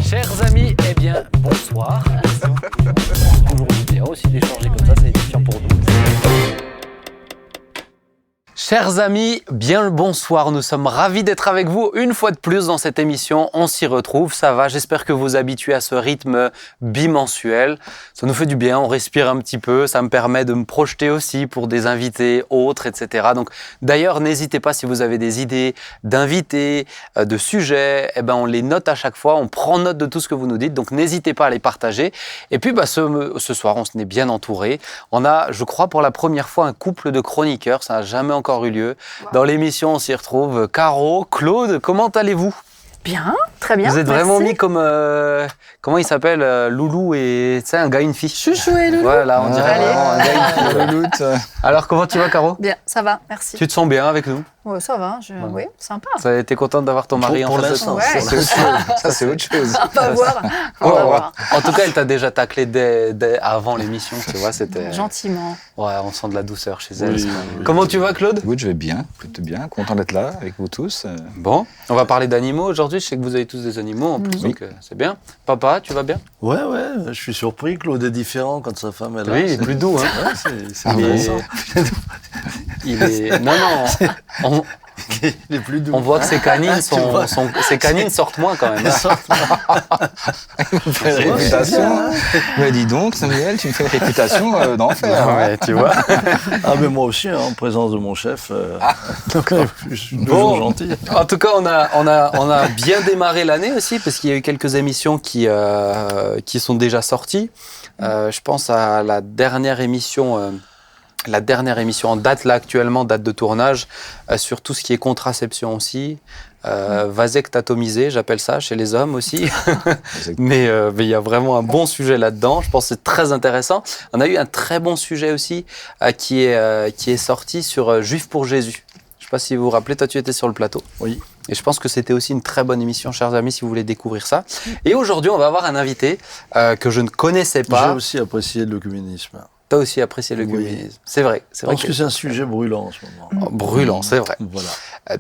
Chers amis, eh bien, bonsoir. Toujours bien aussi d'échanger comme ça, c'est édifiant pour nous. Chers amis, bien le bonsoir, nous sommes ravis d'être avec vous une fois de plus dans cette émission, on s'y retrouve, ça va, j'espère que vous vous habituez à ce rythme bimensuel, ça nous fait du bien, on respire un petit peu, ça me permet de me projeter aussi pour des invités autres, etc. Donc d'ailleurs, n'hésitez pas si vous avez des idées d'invités, de sujets, eh ben, on les note à chaque fois, on prend note de tout ce que vous nous dites, donc n'hésitez pas à les partager. Et puis ce soir, on s'en est bien entouré, on a, je crois pour la première fois, un couple de chroniqueurs, ça n'a jamais encore eu lieu. Dans l'émission, on s'y retrouve. Caro, Claude, comment allez-vous ? Bien, très bien. Vous êtes merci. vraiment mis comme, comment il s'appelle, Loulou et, tu sais, un gars, une fille. Chouchou et Loulou. Voilà, on dirait Allez. vraiment un gars, une fille. Alors, comment tu vas, Caro ? Bien, ça va, merci. Tu te sens bien avec nous ? Ouais, ça va, oui, sympa. T'es contente d'avoir ton mari en face de toi ? Ouais. Ça, c'est autre chose. On va voir. On va voir. En tout cas, elle t'a déjà taclé dès avant l'émission, tu vois, c'était... Gentiment. Ouais, on sent de la douceur chez elle. Oui. Comment tu vas, Claude ? Écoute, je vais bien, plutôt bien, content d'être là avec vous tous. Bon, on va parler d'animaux aujourd'hui. Je sais que vous avez tous des animaux en plus, donc c'est bien. Papa, tu vas bien ? Ouais, je suis surpris. Claude est différent quand sa femme est là. Oui, il est plus doux, hein. Ouais, c'est Il est- intéressant. Il est... Non, Il est plus doux. on voit que ses canines, Tu vois. ses canines sortent moins quand même. Il me fait une réputation. Mais dis donc, Samuel, tu me fais une réputation d'enfer. Ouais, tu vois. Ah, mais moi aussi, en présence de mon chef, je suis toujours gentil. En tout cas, on a bien démarré l'année aussi, parce qu'il y a eu quelques émissions qui sont déjà sorties. Je pense à la dernière émission en date, là actuellement, date de tournage, sur tout ce qui est contraception aussi. Vasectomisé, j'appelle ça, chez les hommes aussi. Mais il y a vraiment un bon sujet là-dedans. Je pense que c'est très intéressant. On a eu un très bon sujet aussi qui est sorti sur Juifs pour Jésus. Je ne sais pas si vous vous rappelez, toi tu étais sur le plateau. Oui. Et je pense que c'était aussi une très bonne émission, chers amis, si vous voulez découvrir ça. Et aujourd'hui, on va avoir un invité que je ne connaissais J'ai pas. aussi apprécié le communisme. Tu as aussi apprécié le Oui. communisme. C'est vrai. Je pense que c'est un sujet brûlant en ce moment. Brûlant, c'est vrai. Voilà.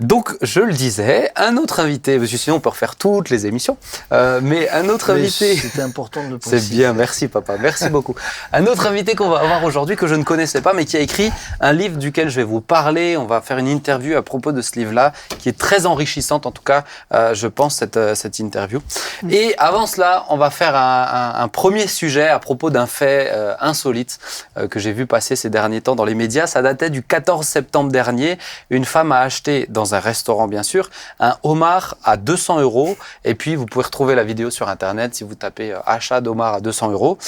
Donc, je le disais, un autre invité, parce que sinon on peut refaire toutes les émissions, mais un autre Mais invité... c'était important de le préciser. C'est bien, merci papa, merci beaucoup. Un autre invité qu'on va avoir aujourd'hui, que je ne connaissais pas, mais qui a écrit un livre duquel je vais vous parler. On va faire une interview à propos de ce livre-là, qui est très enrichissante, en tout cas, je pense, cette interview. Et avant cela, on va faire un premier sujet à propos d'un fait insolite que j'ai vu passer ces derniers temps dans les médias. Ça datait du 14 septembre dernier. Une femme a acheté, dans un restaurant bien sûr, un homard à 200 €. Et puis, vous pouvez retrouver la vidéo sur Internet si vous tapez achat d'homard à 200 €.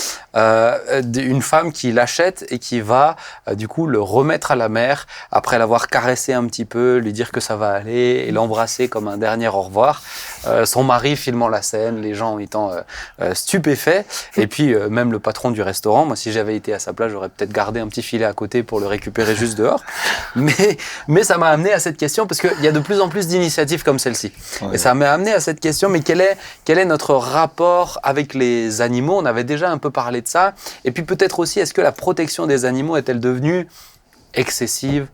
Une femme qui l'achète et qui va du coup le remettre à la mer après l'avoir caressé un petit peu, lui dire que ça va aller et l'embrasser comme un dernier au revoir. Son mari filmant la scène, les gens étant stupéfaits. Et puis, même le patron du restaurant, moi si j'avais été à sa place, j'aurais peut-être gardé un petit filet à côté pour le récupérer juste dehors. Mais ça m'a amené à cette question parce qu'il y a de plus en plus d'initiatives comme celle-ci. Ouais. Et ça m'a amené à cette question, mais quel est notre rapport avec les animaux ? On avait déjà un peu parlé de ça. Et puis peut-être aussi, est-ce que la protection des animaux est-elle devenue excessive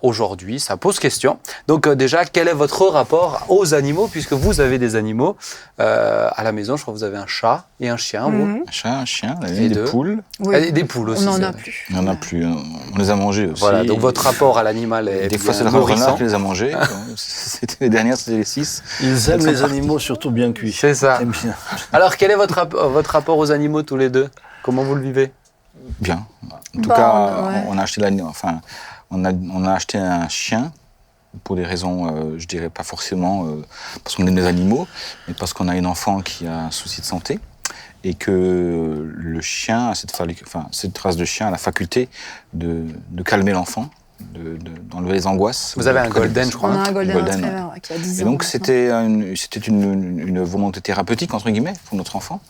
aujourd'hui? Ça pose question. Donc déjà, quel est votre rapport aux animaux, puisque vous avez des animaux à la maison? Je crois que vous avez un chat et un chien, vous. Un chat, un chien, Et des deux. poules. Oui. Des poules aussi. On n'en c'est a vrai. plus. Il n'y en a plus. On les a mangés aussi. Voilà, donc votre rapport à l'animal est Des fois, c'est le nourrissant. renard qui les a mangés. C'était les dernières, c'était les 6. Ils aiment les animaux surtout bien cuits. C'est ça. Aiment bien. Alors, quel est votre rapport aux animaux tous les deux? Comment vous le vivez? Bien. En tout Bah, cas, ouais. on a acheté on a acheté un chien pour des raisons, je dirais pas forcément parce qu'on aime les animaux, mais parce qu'on a une enfant qui a un souci de santé et que le chien a cette race de chien a la faculté de calmer l'enfant, d'enlever les angoisses. Vous avez un golden, je crois. On a hein. un golden Golden, retriever qui a 10 Et ans. donc maintenant. c'était une volonté thérapeutique entre guillemets pour notre enfant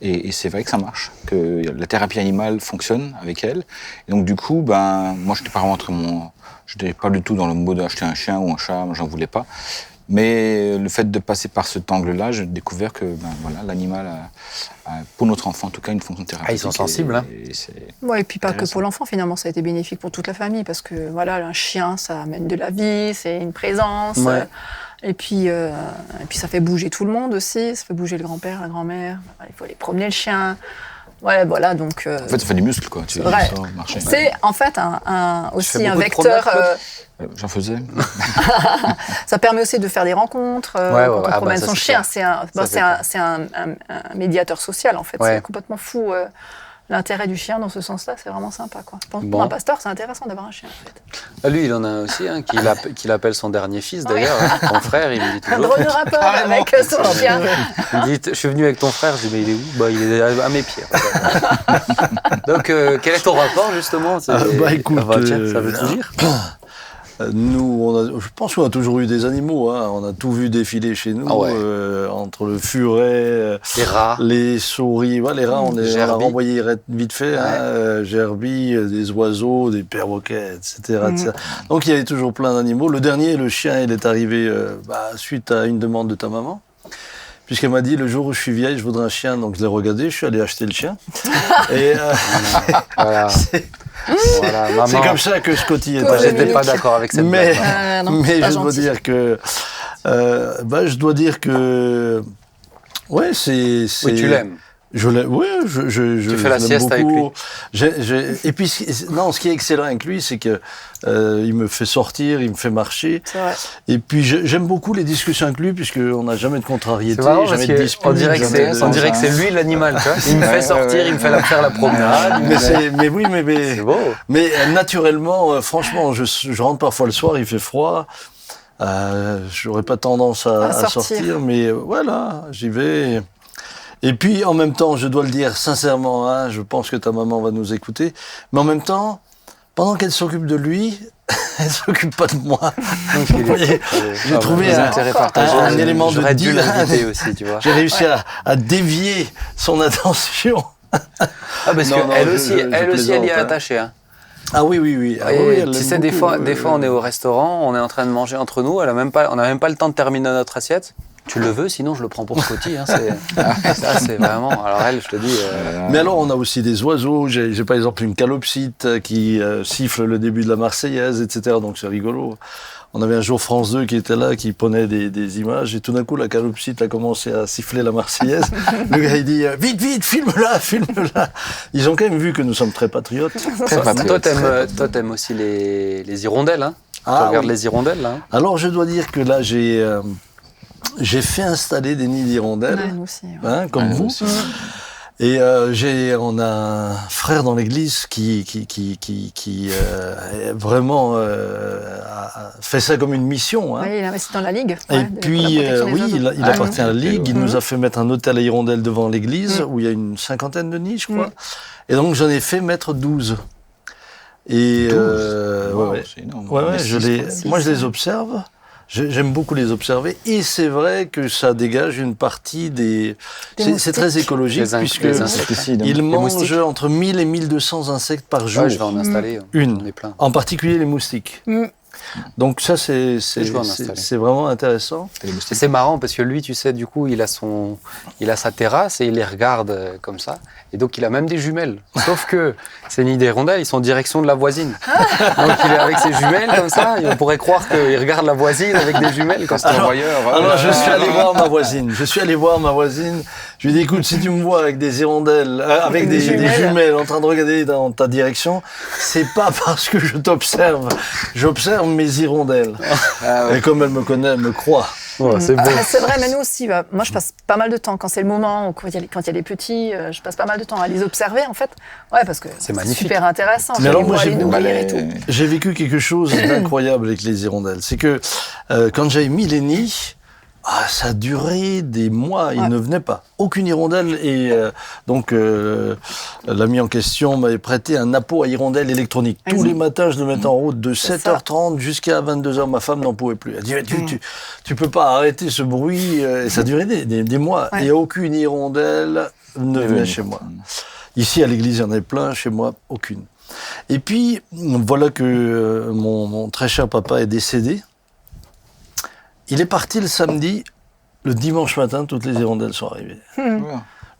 et c'est vrai que ça marche, que la thérapie animale fonctionne avec elle. Et donc du coup moi je n'étais pas rentré je n'étais pas du tout dans le mode d'acheter un chien ou un chat, moi j'en voulais pas. Mais le fait de passer par cet angle-là, j'ai découvert que l'animal a, pour notre enfant en tout cas, une fonction thérapeutique. Ah, ils sont sensibles, hein. Ouais, et puis pas que Intéressant. pour l'enfant, finalement, ça a été bénéfique pour toute la famille, parce que voilà, un chien, ça amène de la vie, c'est une présence. Ouais. Et puis ça fait bouger tout le monde aussi, ça fait bouger le grand-père, la grand-mère. Il faut aller promener le chien. Ouais, voilà, donc... En fait, ça fait du muscle, quoi. Tu vrai. sors marcher. C'est en fait aussi un vecteur... J'en faisais. Ça permet aussi de faire des rencontres quand on promène son chien. C'est un médiateur social, en fait. Ouais. C'est complètement fou. L'intérêt du chien dans ce sens-là, c'est vraiment sympa, quoi. Pour un pasteur, c'est intéressant d'avoir un chien, en fait. Lui, il en a aussi un qu'il appelle son dernier fils, d'ailleurs. Ton frère, il me dit Un toujours. drôle de rapport avec son chien. Il me dit, je suis venu avec ton frère, je dis, mais il est où? Bah, il est à mes pieds. Donc, quel est ton rapport, justement? Écoute, tiens, ça veut tout dire. Nous, je pense qu'on a toujours eu des animaux. Hein. On a tout vu défiler chez nous, entre le furet, les rats, les souris. Ouais, les rats, on a renvoyé vite fait. Ouais. Hein, gerbes, des oiseaux, des perroquets, etc., etc. Donc il y avait toujours plein d'animaux. Le dernier, le chien, il est arrivé suite à une demande de ta maman. Puisqu'elle m'a dit, le jour où je suis vieille, je voudrais un chien. Donc je l'ai regardé, je suis allé acheter le chien. Et voilà. Maman, c'est comme ça que Scotty est moi, arrivé. j'étais pas d'accord avec cette blague. Mais je dois dire que... Ouais, c'est... Oui, tu l'aimes. Je l'aime, oui, je Tu fais la sieste beaucoup. avec lui. Et puis, ce qui est excellent avec lui, c'est que il me fait sortir, il me fait marcher. C'est vrai. Et puis, j'aime beaucoup les discussions avec lui, puisqu'on n'a jamais de contrariété, C'est marrant jamais parce de dispute. on dirait que c'est lui l'animal, tu vois. Il me fait sortir, il me fait faire la promenade. Mais C'est beau. Mais naturellement, franchement, je rentre parfois le soir, il fait froid. J'aurais pas tendance à sortir, mais voilà, j'y vais. Et puis, en même temps, je dois le dire sincèrement, hein, je pense que ta maman va nous écouter, mais en même temps, pendant qu'elle s'occupe de lui, elle s'occupe pas de moi. J'ai trouvé un élément de J'aurais dû l'inviter aussi, tu vois. J'ai réussi à dévier son attention. Parce qu'elle aussi, elle y est attachée. Hein. Ah oui. Tu sais, des fois, on est au restaurant, on est en train de manger entre nous, on n'a même pas le temps de terminer notre assiette. Tu le veux, sinon je le prends pour Scotty. Hein, ça, c'est vraiment... Alors elle, je te dis... Mais alors, on a aussi des oiseaux. J'ai par exemple une calopsite qui siffle le début de la Marseillaise, etc. Donc c'est rigolo. On avait un jour France 2 qui était là, qui prenait des images, et tout d'un coup, la calopsite a commencé à siffler la Marseillaise. Le gars, il dit « Vite, filme-la !» Ils ont quand même vu que nous sommes très patriotes. Toi, t'aimes aussi les hirondelles, hein? Tu regardes les hirondelles, là, hein? Alors, je dois dire que là, j'ai fait installer des nids d'hirondelles, nous aussi, comme vous. Aussi. Et on a un frère dans l'église qui vraiment a fait ça comme une mission. Hein. Oui, il a investi dans la Ligue. Et puis, il appartient à la Ligue. Il nous a fait mettre un hôtel à hirondelles devant l'église, où il y a une 50aine de nids, je crois. Et donc, j'en ai fait mettre 12. Et 12 c'est énorme. Moi, je les observe. J'aime beaucoup les observer et c'est vrai que ça dégage une partie des... C'est très écologique puisqu'ils mangent entre 1000 et 1200 insectes par jour. Ouais, je vais en installer. En particulier les moustiques. Donc ça, c'est vraiment intéressant. Et c'est marrant parce que lui, tu sais, du coup, il a sa terrasse et il les regarde comme ça. Et donc, il a même des jumelles. Sauf que ces nids d'hirondelles, ils sont en direction de la voisine. Donc, il est avec ses jumelles comme ça. Et on pourrait croire qu'il regarde la voisine avec des jumelles comme ça. Alors, je suis allé voir ma voisine. Je lui ai dit, écoute, si tu me vois avec des hirondelles, avec des jumelles en train de regarder dans ta direction, c'est pas parce que je t'observe. J'observe mes hirondelles. Et comme elle me connaît, elle me croit. Ouais, c'est beau. C'est vrai, mais nous aussi, moi je passe pas mal de temps, quand c'est le moment, quand il y a les petits, je passe pas mal de temps à les observer en fait. Ouais, parce que c'est super intéressant. Mais alors moi j'ai vécu quelque chose d'incroyable avec les hirondelles. C'est que quand j'avais mis les nids, ça a duré des mois, il ne venait pas. Aucune hirondelle. Et donc, l'ami en question m'avait prêté un appôt à hirondelle électronique. Tous les matins, je le mettais en route de 7h30 jusqu'à 22h. Ma femme n'en pouvait plus. Elle dit, tu peux pas arrêter ce bruit. Et ça a duré des mois. Et aucune hirondelle ne venait chez moi. Ici, à l'église, il y en avait plein. Chez moi, aucune. Et puis, voilà que mon très cher papa est décédé. Il est parti le samedi, le dimanche matin, toutes les hirondelles sont arrivées.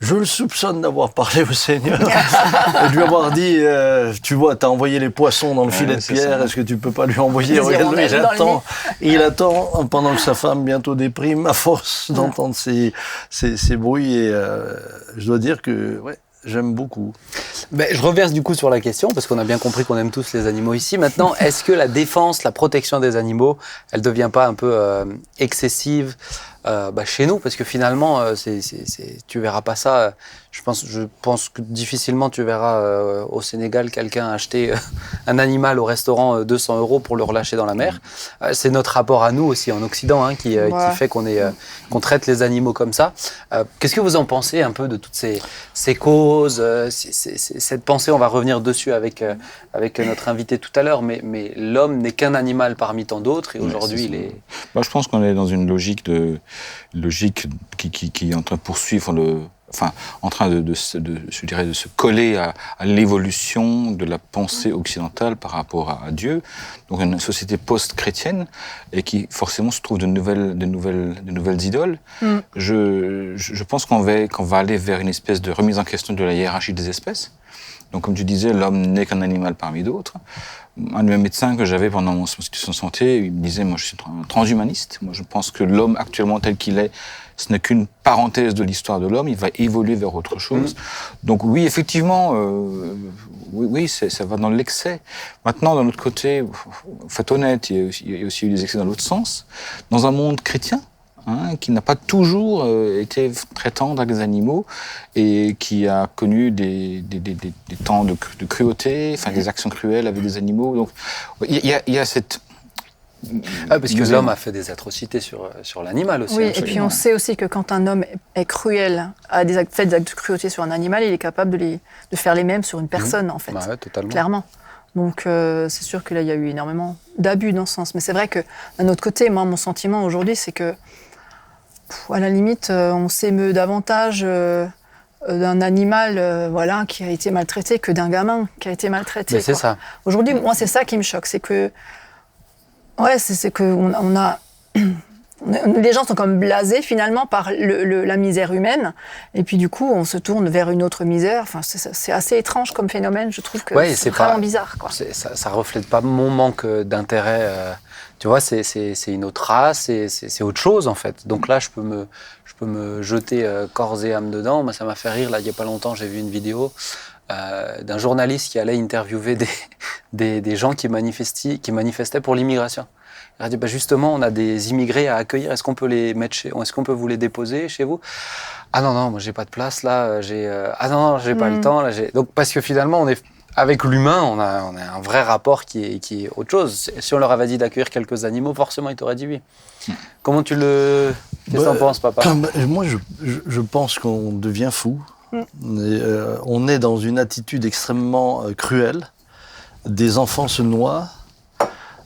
Je le soupçonne d'avoir parlé au Seigneur et de lui avoir dit, tu vois, t'as envoyé les poissons dans le filet de pierre, est-ce que tu peux pas lui envoyer? Regarde-le, il attend pendant que sa femme bientôt déprime à force d'entendre ces bruits et je dois dire que, j'aime beaucoup. Je reverse du coup sur la question, parce qu'on a bien compris qu'on aime tous les animaux ici. Maintenant, est-ce que la défense, la protection des animaux, elle ne devient pas un peu excessive chez nous? Parce que finalement, tu verras pas ça. Je pense que difficilement tu verras au Sénégal quelqu'un acheter un animal au restaurant 200 € pour le relâcher dans la mer. C'est notre rapport à nous aussi en Occident qui fait qu'on traite les animaux comme ça. Qu'est-ce que vous en pensez un peu de toutes ces causes, cette pensée? On va revenir dessus avec notre invité tout à l'heure, mais l'homme n'est qu'un animal parmi tant d'autres et aujourd'hui il est... je pense qu'on est dans une logique qui est en train de poursuivre en train de se coller à l'évolution de la pensée occidentale par rapport à Dieu. Donc une société post-chrétienne et qui forcément se trouve de nouvelles idoles. Je pense qu'on va aller vers une espèce de remise en question de la hiérarchie des espèces. Donc comme tu disais, l'homme n'est qu'un animal parmi d'autres. Un de mes médecins que j'avais pendant mon situation de santé, il me disait, moi je suis un transhumaniste. Moi je pense que l'homme actuellement tel qu'il est, ce n'est qu'une parenthèse de l'histoire de l'homme, il va évoluer vers autre chose. Donc oui, effectivement, ça va dans l'excès. Maintenant, d'un autre côté, faut être honnête, il y a aussi eu des excès dans l'autre sens. Dans un monde chrétien, qui n'a pas toujours été très tendre avec les animaux et qui a connu des temps de cruauté, des actions cruelles avec des animaux. Donc il y a cette... parce que l'homme a fait des atrocités sur l'animal aussi. Oui, absolument. Et puis on sait aussi que quand un homme est cruel, fait des actes de cruauté sur un animal, il est capable de faire les mêmes sur une personne, en fait. Totalement. Clairement. Donc c'est sûr que là, il y a eu énormément d'abus dans ce sens. Mais c'est vrai que d'un autre côté, moi, mon sentiment aujourd'hui, c'est que, à la limite, on s'émeut davantage d'un animal qui a été maltraité que d'un gamin qui a été maltraité. Mais c'est ça. Aujourd'hui, moi, c'est ça qui me choque, c'est que c'est que les gens sont comme blasés finalement par la misère humaine, et puis du coup on se tourne vers une autre misère. Enfin, c'est assez étrange comme phénomène, je trouve que c'est vraiment bizarre. Ça reflète pas mon manque d'intérêt. Tu vois, c'est une autre race, c'est autre chose en fait. Donc là, je peux me jeter corps et âme dedans. Moi, ça m'a fait rire. Là, il y a pas longtemps, j'ai vu une vidéo d'un journaliste qui allait interviewer des gens qui manifestaient pour l'immigration. Il a dit, justement, on a des immigrés à accueillir, est-ce qu'on peut les mettre est-ce qu'on peut vous les déposer chez vous? Ah non, moi j'ai pas de place là, j'ai pas le temps là. Donc parce que finalement, avec l'humain, on a un vrai rapport qui est autre chose. Si on leur avait dit d'accueillir quelques animaux, forcément ils t'auraient dit oui. Comment qu'est-ce que t'en penses, papa? Moi, je pense qu'on devient fou. On est dans une attitude extrêmement cruelle. Des enfants se noient,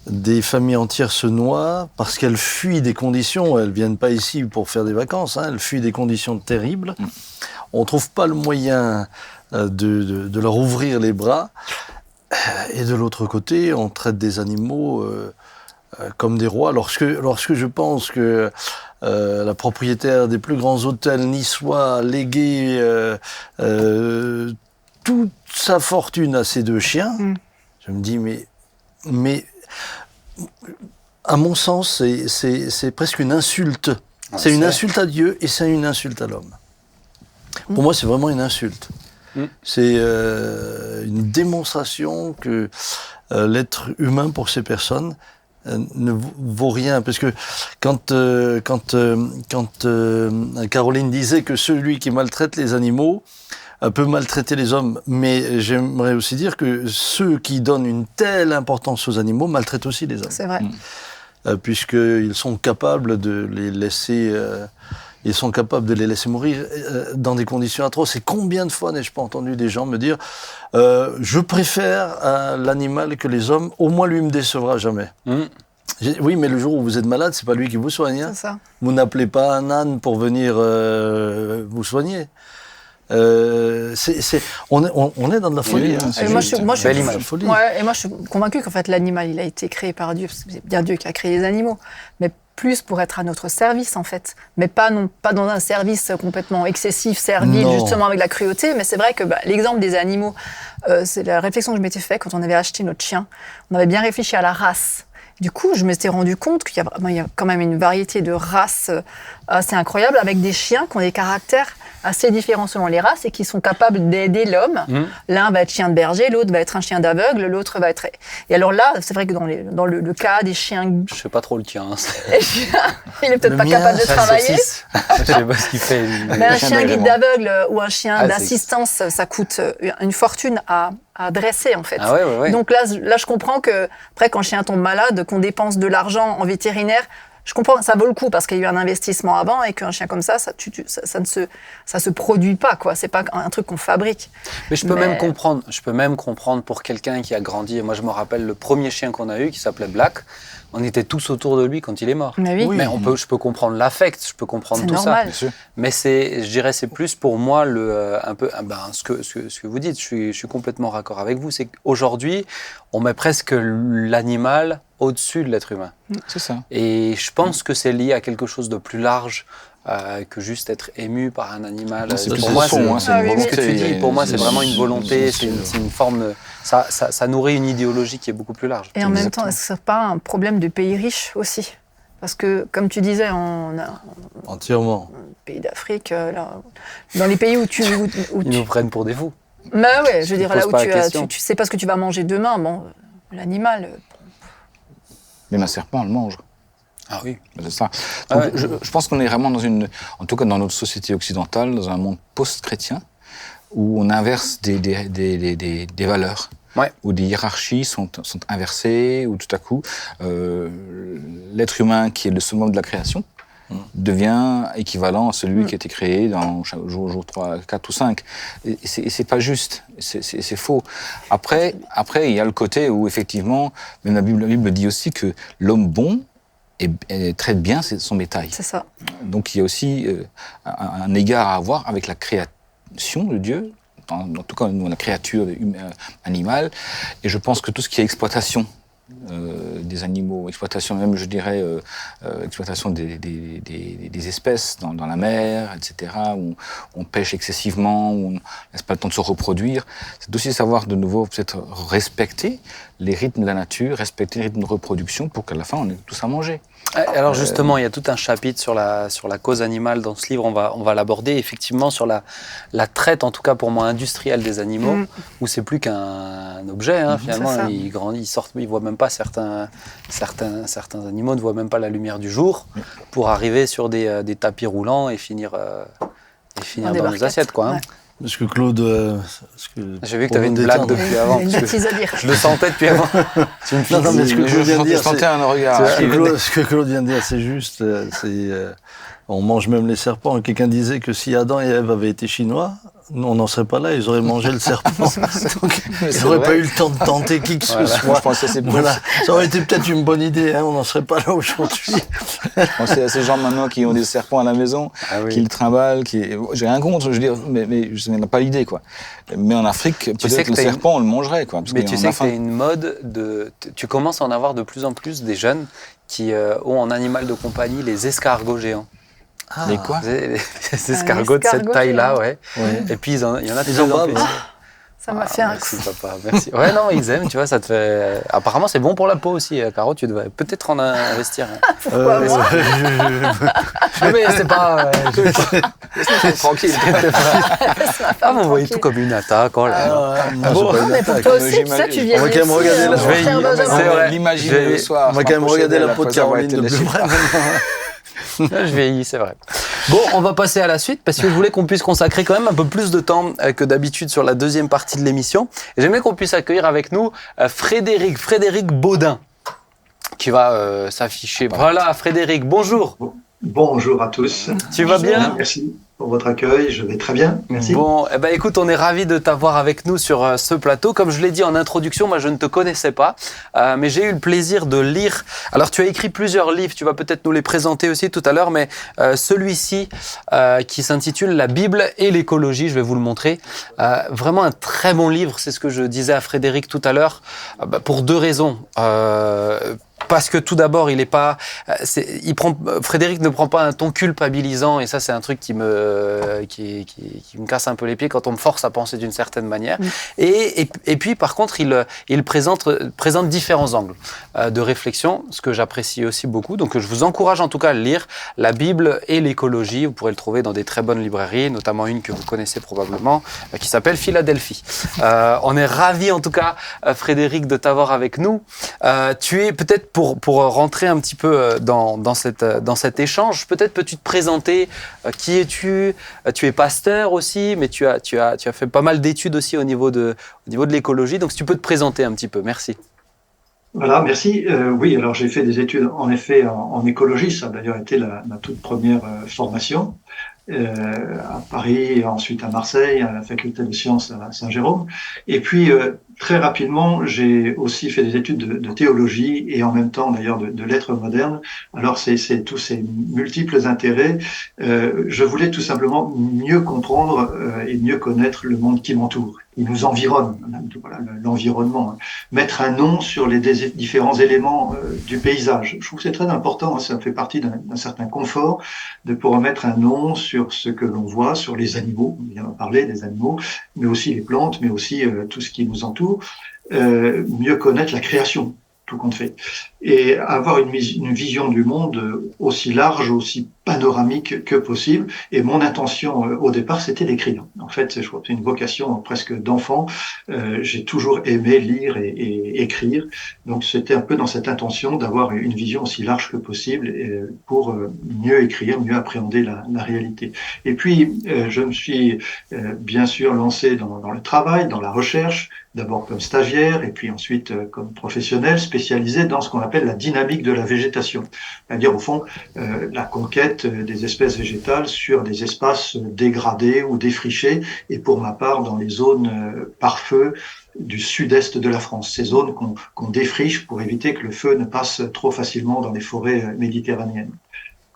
des familles entières se noient parce qu'elles fuient des conditions. Elles viennent pas ici pour faire des vacances, elles fuient des conditions terribles. On trouve pas le moyen de leur ouvrir les bras. Et de l'autre côté, on traite des animaux comme des rois. Lorsque je pense que la propriétaire des plus grands hôtels niçois a légué toute sa fortune à ses 2 chiens, je me dis, mais à mon sens, c'est presque une insulte. C'est une insulte à Dieu et c'est une insulte à l'homme. Pour moi, c'est vraiment une insulte. C'est une démonstration que l'être humain pour ces personnes ne vaut rien. Parce que quand Caroline disait que celui qui maltraite les animaux peut maltraiter les hommes, mais j'aimerais aussi dire que ceux qui donnent une telle importance aux animaux maltraitent aussi les hommes. C'est vrai. Puisqu'ils sont capables de les laisser... Ils sont capables de les laisser mourir dans des conditions atroces. Et combien de fois n'ai-je pas entendu des gens me dire je préfère l'animal que les hommes, au moins lui me décevra jamais. Oui, mais le jour où vous êtes malade, c'est pas lui qui vous soigne. C'est ça. Vous n'appelez pas un âne pour venir vous soigner. On est dans de la folie. Et moi, je suis convaincue qu'en fait l'animal, il a été créé par Dieu. C'est bien Dieu qui a créé les animaux. Mais plus pour être à notre service en fait, mais pas dans un service complètement excessif, servile Non. justement avec la cruauté. Mais c'est vrai que l'exemple des animaux, c'est la réflexion que je m'étais faite quand on avait acheté notre chien. On avait bien réfléchi à la race. Du coup, je m'étais rendu compte qu'il y a quand même une variété de races assez incroyable, avec des chiens qui ont des caractères assez différents selon les races et qui sont capables d'aider l'homme. L'un va être chien de berger, l'autre va être un chien d'aveugle, l'autre va être... Et alors là, c'est vrai que dans le cas des chiens... Je sais pas trop le tien. Hein. Il est peut-être Le pas mien, capable de La travailler. saucisse. Je sais pas ce qu'il fait. Mais un chien chien guide d'agrément. d'aveugle ou un chien Ah, d'assistance, ça coûte une fortune à dresser en fait. Ah ouais. Donc là, je comprends que après, quand le chien tombe malade, qu'on dépense de l'argent en vétérinaire, je comprends, ça vaut le coup parce qu'il y a eu un investissement avant et qu'un chien comme ça ça se produit pas quoi. C'est pas un truc qu'on fabrique. Mais je peux même comprendre. Je peux même comprendre pour quelqu'un qui a grandi. Et moi, je me rappelle le premier chien qu'on a eu qui s'appelait Black. On était tous autour de lui quand il est mort. Mais oui. Mais je peux comprendre l'affect, je peux comprendre C'est tout normal. Bien sûr. Mais je dirais, c'est plus pour moi ce que vous dites. Je suis complètement raccord avec vous. C'est qu'aujourd'hui, on met presque l'animal au-dessus de l'être humain. C'est ça. Et je pense que c'est lié à quelque chose de plus large que juste être ému par un animal. C'est plus pour le moi, fond, c'est une ce volonté. que tu dis, pour moi, c'est vraiment une volonté, c'est c'est une forme de... Ça nourrit une idéologie qui est beaucoup plus large. Et en même Exactement. temps, est-ce que c'est pas un problème de pays riches aussi? Parce que, comme tu disais, Entièrement. pays d'Afrique, dans les pays où Ils nous prennent pour des fous. Mais ouais, je veux dire, poses là où pas la question. tu sais pas ce que tu vas manger demain, bon, l'animal... Même un serpent, on le mange. Ah oui. C'est ça. Ah Donc, ouais. je pense qu'on est vraiment en tout cas dans notre société occidentale, dans un monde post-chrétien, où on inverse des valeurs. Ouais. Où des hiérarchies sont inversées, où tout à coup, l'être humain, qui est le summum de la création, devient équivalent à celui qui a été créé dans jour 3, 4 ou 5. Et c'est pas juste, c'est faux. Après, il y a le côté où, effectivement, même la Bible dit aussi que l'homme bon traite bien son bétail. C'est ça. Donc il y a aussi un égard à avoir avec la création de Dieu, en tout cas nous, la créature animale, et je pense que tout ce qui est exploitation des animaux, exploitation même, je dirais, exploitation des espèces dans la mer, etc., où on pêche excessivement, où on ne laisse pas le temps de se reproduire, c'est aussi savoir de nouveau peut-être respecter les rythmes de la nature, respecter les rythmes de reproduction pour qu'à la fin on ait tous à manger. Alors justement, il y a tout un chapitre sur la cause animale dans ce livre, on va l'aborder effectivement sur la traite, en tout cas pour moi, industrielle des animaux, où c'est plus qu'un objet, hein, finalement, ça. ils grandissent, ils sortent, ils voient même pas certains animaux ne voient même pas la lumière du jour pour arriver sur des tapis roulants et finir Dans des dans nos barquettes. assiettes, quoi. Hein. Ouais. Est-ce que Claude... J'ai vu que tu avais une blague depuis avant. Il y a une bêtise à dire. Je le sentais depuis avant. Tu me Non, mais ce que Mais Claude vient de je dire, sentais un regard. ce que Claude vient de dire, c'est juste. On mange même les serpents. Quelqu'un disait que si Adam et Ève avaient été chinois, nous, on n'en serait pas là, ils auraient mangé le serpent. Donc, ils n'auraient pas eu le temps de tenter qui que ce soit. Je pensais à ces Voilà. Ça aurait été peut-être une bonne idée, hein, on n'en serait pas là aujourd'hui. Je pensais à ces gens maintenant qui ont des serpents à la maison, qui le trimballent, j'ai rien contre, je veux dire, mais je n'ai pas l'idée, quoi. Mais en Afrique, sais peut-être que le t'as serpent, on le mangerait, quoi. Parce Mais qu'on tu en sais a que faim. c'est une mode de... Tu commences à en avoir de plus en plus des jeunes qui ont en animal de compagnie les escargots géants. Les quoi? Les escargots de cette escargot taille-là, géant. ouais. Et puis il y en a de Ils plus en en bavent. plus. Ça m'a fait un Merci papa, merci. Ouais, non, ils aiment, tu vois, ça te fait... Apparemment, c'est bon pour la peau aussi, Caro, tu devrais peut-être en investir. Pourquoi moi Mais c'est pas... Tranquille. Ah, vous voyez tout comme une attaque, oh là là. Bon, Non, mais pour toi aussi, tu sais, tu viens On va quand même d'ici, regarder la- mon Je vais frère y- Benjamin. c'est vrai. L'imaginer le soir. on va quand même regarder la peau de Caroline de plus plus près maintenant. Je vieillis, c'est vrai. Bon, on va passer à la suite parce que je voulais qu'on puisse consacrer quand même un peu plus de temps que d'habitude sur la deuxième partie de l'émission. Et j'aimerais qu'on puisse accueillir avec nous Frédéric Baudin, qui va s'afficher. Voilà, Frédéric, bonjour. Bonjour à tous. Tu vas bien ? Merci pour votre accueil, je vais très bien, merci. Bon, eh ben écoute, on est ravis de t'avoir avec nous sur ce plateau. Comme je l'ai dit en introduction, moi je ne te connaissais pas, mais j'ai eu le plaisir de lire. Alors tu as écrit plusieurs livres, tu vas peut-être nous les présenter aussi tout à l'heure, mais celui-ci qui s'intitule La Bible et l'écologie, je vais vous le montrer. Vraiment un très bon livre, c'est ce que je disais à Frédéric tout à l'heure, pour deux raisons. parce que tout d'abord, Frédéric ne prend pas un ton culpabilisant, et ça, c'est un truc qui me casse un peu les pieds quand on me force à penser d'une certaine manière. Et puis, par contre, il présente différents angles de réflexion, ce que j'apprécie aussi beaucoup. Donc, je vous encourage en tout cas à lire La Bible et l'écologie. Vous pourrez le trouver dans des très bonnes librairies, notamment une que vous connaissez probablement, qui s'appelle Philadelphie. On est ravis, en tout cas, Frédéric, de t'avoir avec nous. Tu es peut-être, pour rentrer un petit peu dans cet échange, peut-être peux-tu te présenter. Qui es-tu? Tu es pasteur aussi, mais tu as fait pas mal d'études aussi au niveau de l'écologie. Donc, si tu peux te présenter un petit peu. Merci. Voilà, merci. Oui, alors j'ai fait des études en effet en écologie. Ça a d'ailleurs été ma toute première formation à Paris, et ensuite à Marseille, à la faculté de sciences à Saint-Jérôme. Et puis très rapidement, j'ai aussi fait des études de théologie et en même temps d'ailleurs de lettres modernes. Alors c'est tous ces multiples intérêts. Je voulais tout simplement mieux comprendre et mieux connaître le monde qui m'entoure, qui nous environne, voilà, l'environnement. Mettre un nom sur les différents éléments du paysage. Je trouve que c'est très important, ça fait partie d'un certain confort de pouvoir mettre un nom sur ce que l'on voit, sur les animaux, on vient d'en parler des animaux, mais aussi les plantes, mais aussi tout ce qui nous entoure. Mieux connaître la création, tout compte fait, et avoir une vision du monde aussi large, aussi panoramique que possible. Et mon intention au départ, c'était d'écrire. En fait, je crois que c'est une vocation presque d'enfant. J'ai toujours aimé lire et écrire. Donc c'était un peu dans cette intention d'avoir une vision aussi large que possible pour mieux écrire, mieux appréhender la réalité. Et puis, je me suis bien sûr lancé dans le travail, dans la recherche, d'abord comme stagiaire et puis ensuite comme professionnel spécialisé dans ce qu'on appelle la dynamique de la végétation. C'est-à-dire, au fond, la conquête des espèces végétales sur des espaces dégradés ou défrichés, et pour ma part dans les zones par feu du sud-est de la France, ces zones qu'on défriche pour éviter que le feu ne passe trop facilement dans les forêts méditerranéennes.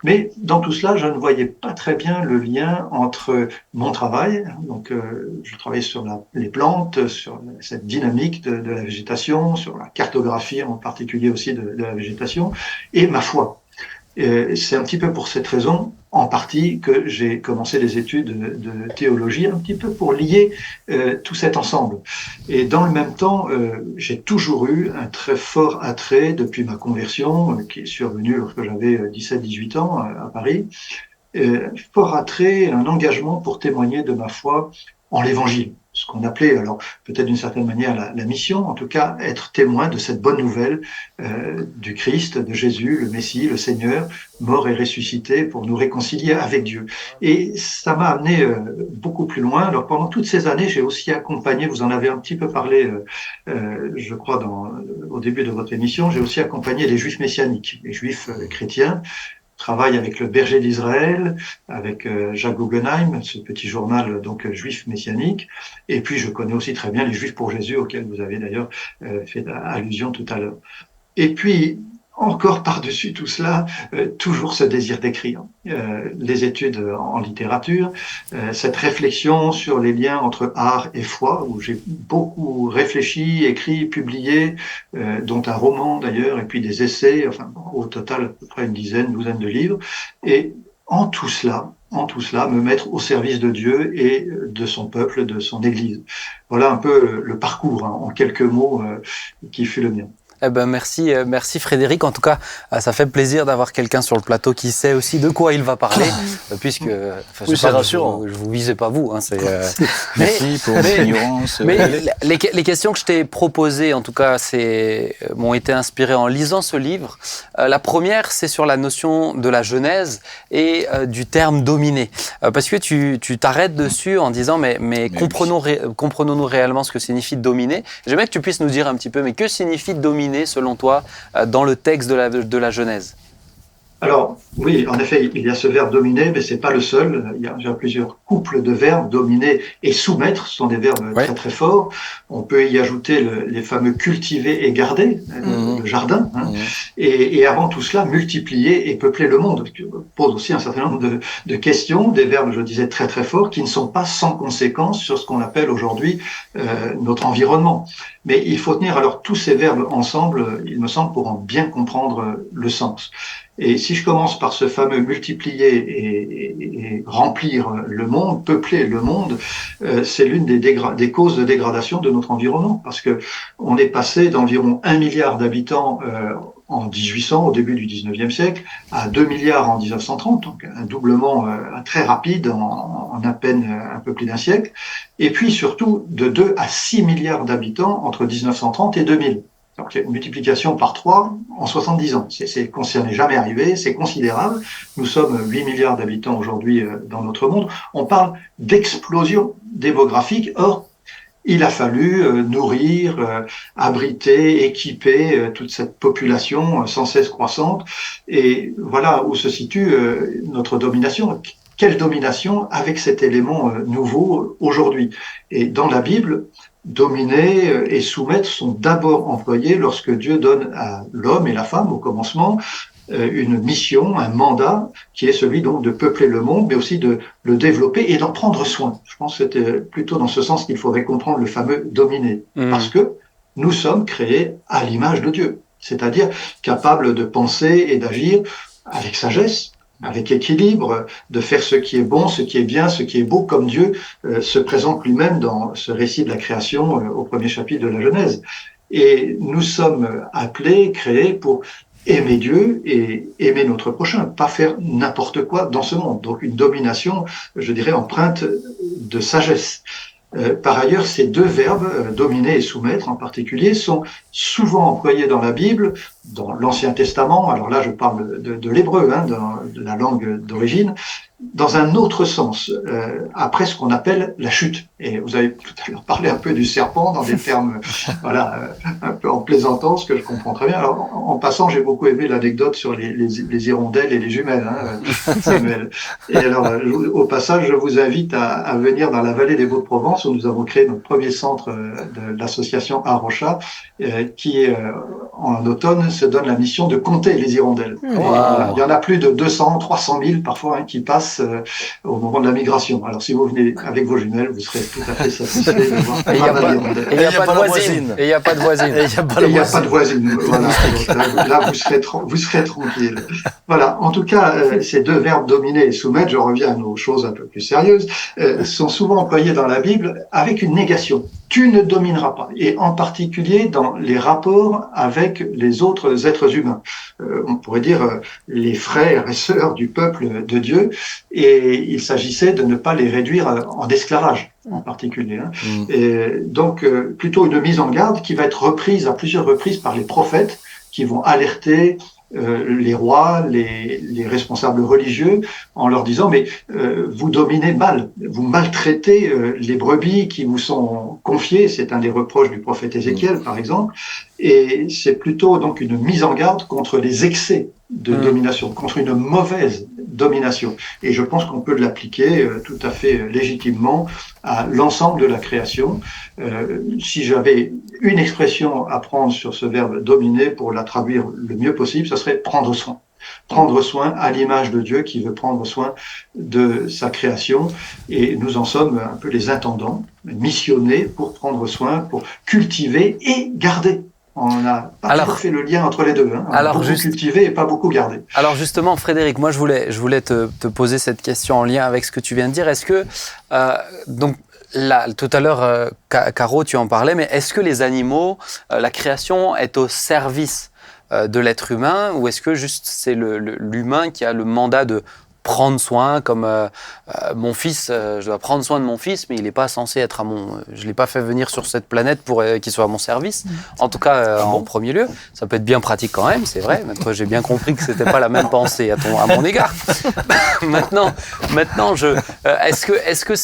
Mais dans tout cela, je ne voyais pas très bien le lien entre mon travail, donc je travaillais sur les plantes, sur cette dynamique de la végétation, sur la cartographie en particulier aussi de la végétation, et ma foi. C'est un petit peu pour cette raison, en partie, que j'ai commencé les études de théologie, un petit peu pour lier tout cet ensemble. Et dans le même temps, j'ai toujours eu un très fort attrait, depuis ma conversion, qui est survenue lorsque j'avais 17-18 ans à Paris, fort attrait, un engagement pour témoigner de ma foi en l'Évangile. Ce qu'on appelait, alors peut-être d'une certaine manière, la mission, en tout cas être témoin de cette bonne nouvelle du Christ, de Jésus, le Messie, le Seigneur, mort et ressuscité pour nous réconcilier avec Dieu. Et ça m'a amené beaucoup plus loin. Alors pendant toutes ces années, j'ai aussi accompagné, vous en avez un petit peu parlé, je crois, au début de votre émission, j'ai aussi accompagné les Juifs messianiques, les Juifs chrétiens. Travaille avec le Berger d'Israël, avec Jacques Guggenheim, ce petit journal donc juif messianique, et puis je connais aussi très bien les Juifs pour Jésus, auxquels vous avez d'ailleurs fait allusion tout à l'heure. Et puis encore par-dessus tout cela, toujours ce désir d'écrire, les études en littérature, cette réflexion sur les liens entre art et foi, où j'ai beaucoup réfléchi, écrit, publié, dont un roman d'ailleurs, et puis des essais, enfin au total à peu près une douzaine de livres, et en tout cela, me mettre au service de Dieu et de son peuple, de son Église. Voilà un peu le parcours, hein, en quelques mots, qui fut le mien. Eh ben merci Frédéric. En tout cas, ça fait plaisir d'avoir quelqu'un sur le plateau qui sait aussi de quoi il va parler, puisque oui, c'est rassurant. Je vous visais pas vous. Hein, merci pour l'ignorance. Mais les questions que je t'ai proposées, en tout cas, m'ont été inspirées en lisant ce livre. La première, c'est sur la notion de la Genèse et du terme dominer, parce que tu t'arrêtes dessus en disant mais comprenons-nous réellement ce que signifie dominer. J'aimerais que tu puisses nous dire un petit peu, mais que signifie dominer selon toi, dans le texte de la Genèse? Alors, oui, en effet, il y a ce verbe dominer, mais c'est pas le seul. Il y a plusieurs couples de verbes. Dominer et soumettre sont des verbes très très forts. On peut y ajouter les fameux cultiver et garder, le jardin. Hein. Et avant tout cela, multiplier et peupler le monde. Ce qui pose aussi un certain nombre de questions, des verbes, je disais, très très forts, qui ne sont pas sans conséquence sur ce qu'on appelle aujourd'hui notre environnement. Mais il faut tenir alors tous ces verbes ensemble, il me semble, pour en bien comprendre le sens. Et si je commence par ce fameux multiplier et remplir le monde, peupler le monde, c'est l'une des causes de dégradation de notre environnement, parce que on est passé d'environ 1 milliard d'habitants en 1800, au début du 19e siècle, à 2 milliards en 1930, donc un doublement très rapide en à peine un peu plus d'un siècle, et puis surtout de 2 à 6 milliards d'habitants entre 1930 et 2000. Donc, une multiplication par 3 en 70 ans. Ça n'est jamais arrivé, c'est considérable. Nous sommes 8 milliards d'habitants aujourd'hui dans notre monde. On parle d'explosion démographique. Or, il a fallu nourrir, abriter, équiper toute cette population sans cesse croissante. Et voilà où se situe notre domination. Quelle domination avec cet élément nouveau aujourd'hui? Et dans la Bible, dominer et soumettre sont d'abord employés lorsque Dieu donne à l'homme et la femme au commencement une mission, un mandat qui est celui donc de peupler le monde, mais aussi de le développer et d'en prendre soin. Je pense que c'était plutôt dans ce sens qu'il faudrait comprendre le fameux dominer, parce que nous sommes créés à l'image de Dieu, c'est-à-dire capables de penser et d'agir avec sagesse, avec équilibre, de faire ce qui est bon, ce qui est bien, ce qui est beau, comme Dieu se présente lui-même dans ce récit de la création au premier chapitre de la Genèse. Et nous sommes appelés, créés pour aimer Dieu et aimer notre prochain, pas faire n'importe quoi dans ce monde. Donc une domination, je dirais, empreinte de sagesse. Par ailleurs, ces deux verbes, dominer et soumettre en particulier, sont souvent employés dans la Bible, dans l'Ancien Testament, alors là je parle de l'hébreu, de la langue d'origine, dans un autre sens, après ce qu'on appelle la chute. Et vous avez tout à l'heure parlé un peu du serpent dans des termes, voilà, un peu en plaisantant, ce que je comprends très bien. Alors, en passant, j'ai beaucoup aimé l'anecdote sur les hirondelles et les jumelles, Samuel. Et alors, au passage, je vous invite à venir dans la vallée des Baux-de-Provence, où nous avons créé notre premier centre de l'association Arocha, qui, en automne, se donne la mission de compter les hirondelles. Wow. Il y en a plus de 200, 300 000 parfois qui passent au moment de la migration. Alors si vous venez avec vos jumelles, vous serez tout à fait satisfait de voir Et il n'y a pas de voisine. Et il n'y a pas de voisine. Et il n'y a pas de voisine. Voilà. Donc là, vous serez tranquille. Voilà. En tout cas, ces deux verbes dominer et soumettre, je reviens à nos choses un peu plus sérieuses, sont souvent employés dans la Bible avec une négation. Tu ne domineras pas. Et en particulier dans les rapports avec les autres êtres humains. On pourrait dire les frères et sœurs du peuple de Dieu. Et il s'agissait de ne pas les réduire en esclavage, en particulier. Et donc, plutôt une mise en garde qui va être reprise à plusieurs reprises par les prophètes qui vont alerter les rois, les responsables religieux, en leur disant mais vous dominez mal, vous maltraitez les brebis qui vous sont confiées. C'est un des reproches du prophète Ézéchiel, par exemple, et c'est plutôt donc une mise en garde contre les excès de domination, contre une mauvaise domination. Et je pense qu'on peut l'appliquer tout à fait légitimement à l'ensemble de la création. Si j'avais une expression à prendre sur ce verbe dominer pour la traduire le mieux possible, ce serait prendre soin. Prendre soin à l'image de Dieu qui veut prendre soin de sa création. Et nous en sommes un peu les intendants, missionnés pour prendre soin, pour cultiver et garder. On n'a pas toujours fait le lien entre les deux. On a beaucoup cultivé et pas beaucoup gardé. Alors justement, Frédéric, moi je voulais te poser cette question en lien avec ce que tu viens de dire. Est-ce que, donc là, tout à l'heure, Caro, tu en parlais, mais est-ce que les animaux, la création est au service de l'être humain, ou est-ce que juste c'est l'humain qui a le mandat de prendre soin, comme mon fils, je dois prendre soin de mon fils, mais il n'est pas censé être je ne l'ai pas fait venir sur cette planète pour qu'il soit à mon service, en tout cas en premier lieu. Ça peut être bien pratique quand même, c'est vrai, mais toi j'ai bien compris que ce n'était pas la même pensée à mon égard. Maintenant, est-ce que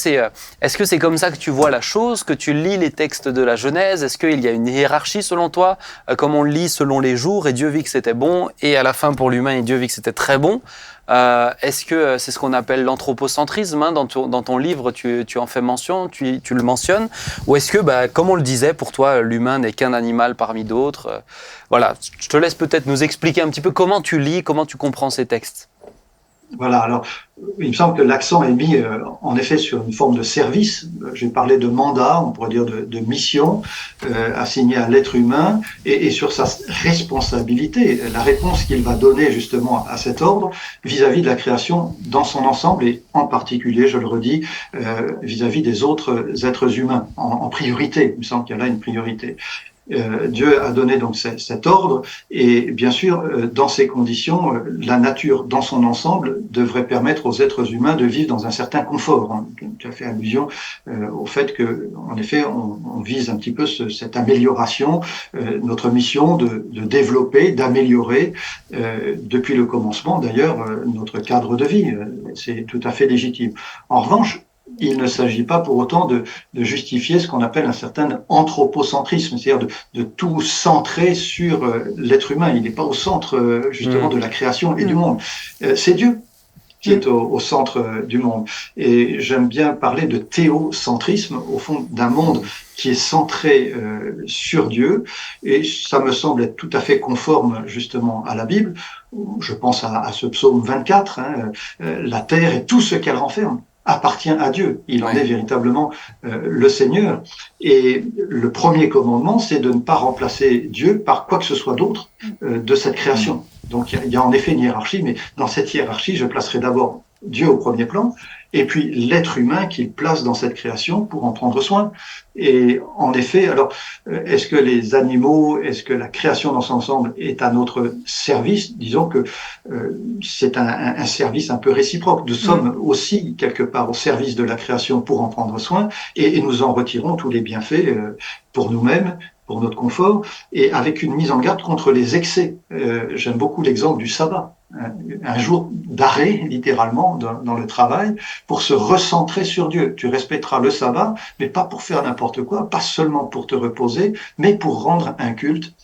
c'est comme ça que tu vois la chose, que tu lis les textes de la Genèse? Est-ce qu'il y a une hiérarchie selon toi, comme on le lit selon les jours, et Dieu vit que c'était bon, et à la fin pour l'humain, et Dieu vit que c'était très bon? Est-ce que c'est ce qu'on appelle l'anthropocentrisme, dans ton livre, tu en fais mention, tu le mentionnes, ou est-ce que, comme on le disait, pour toi, l'humain n'est qu'un animal parmi d'autres? Voilà, je te laisse peut-être nous expliquer un petit peu comment tu lis, comment tu comprends ces textes. Voilà, alors il me semble que l'accent est mis en effet sur une forme de service. J'ai parlé de mandat, on pourrait dire de mission assigné à l'être humain et sur sa responsabilité, la réponse qu'il va donner justement à cet ordre vis-à-vis de la création dans son ensemble et en particulier, je le redis, vis-à-vis des autres êtres humains en priorité. Il me semble qu'il y a là une priorité. Dieu a donné donc cet ordre et bien sûr dans ces conditions la nature dans son ensemble devrait permettre aux êtres humains de vivre dans un certain confort, hein. Tu as fait allusion au fait que en effet on vise un petit peu cette amélioration, notre mission de développer, d'améliorer depuis le commencement d'ailleurs notre cadre de vie, c'est tout à fait légitime. En revanche, il ne s'agit pas pour autant de justifier ce qu'on appelle un certain anthropocentrisme, c'est-à-dire de tout centrer sur l'être humain. Il n'est pas au centre justement de la création et du monde. C'est Dieu qui est au centre du monde. Et j'aime bien parler de théocentrisme, au fond d'un monde qui est centré sur Dieu, et ça me semble être tout à fait conforme justement à la Bible. Je pense à ce psaume 24, hein, la terre et tout ce qu'elle renferme appartient à Dieu. Il en est véritablement le Seigneur. Et le premier commandement, c'est de ne pas remplacer Dieu par quoi que ce soit d'autre de cette création. Donc il y a en effet une hiérarchie, mais dans cette hiérarchie, je placerai d'abord Dieu au premier plan, et puis l'être humain qu'il place dans cette création pour en prendre soin. Et en effet, alors, est-ce que les animaux, est-ce que la création dans son ensemble est à notre service? Disons que c'est un service un peu réciproque. Nous sommes aussi quelque part au service de la création pour en prendre soin, et nous en retirons tous les bienfaits pour nous-mêmes, pour notre confort, et avec une mise en garde contre les excès. J'aime beaucoup l'exemple du sabbat. Un jour d'arrêt, littéralement, dans le travail, pour se recentrer sur Dieu. Tu respecteras le sabbat, mais pas pour faire n'importe quoi, pas seulement pour te reposer, mais pour rendre un culte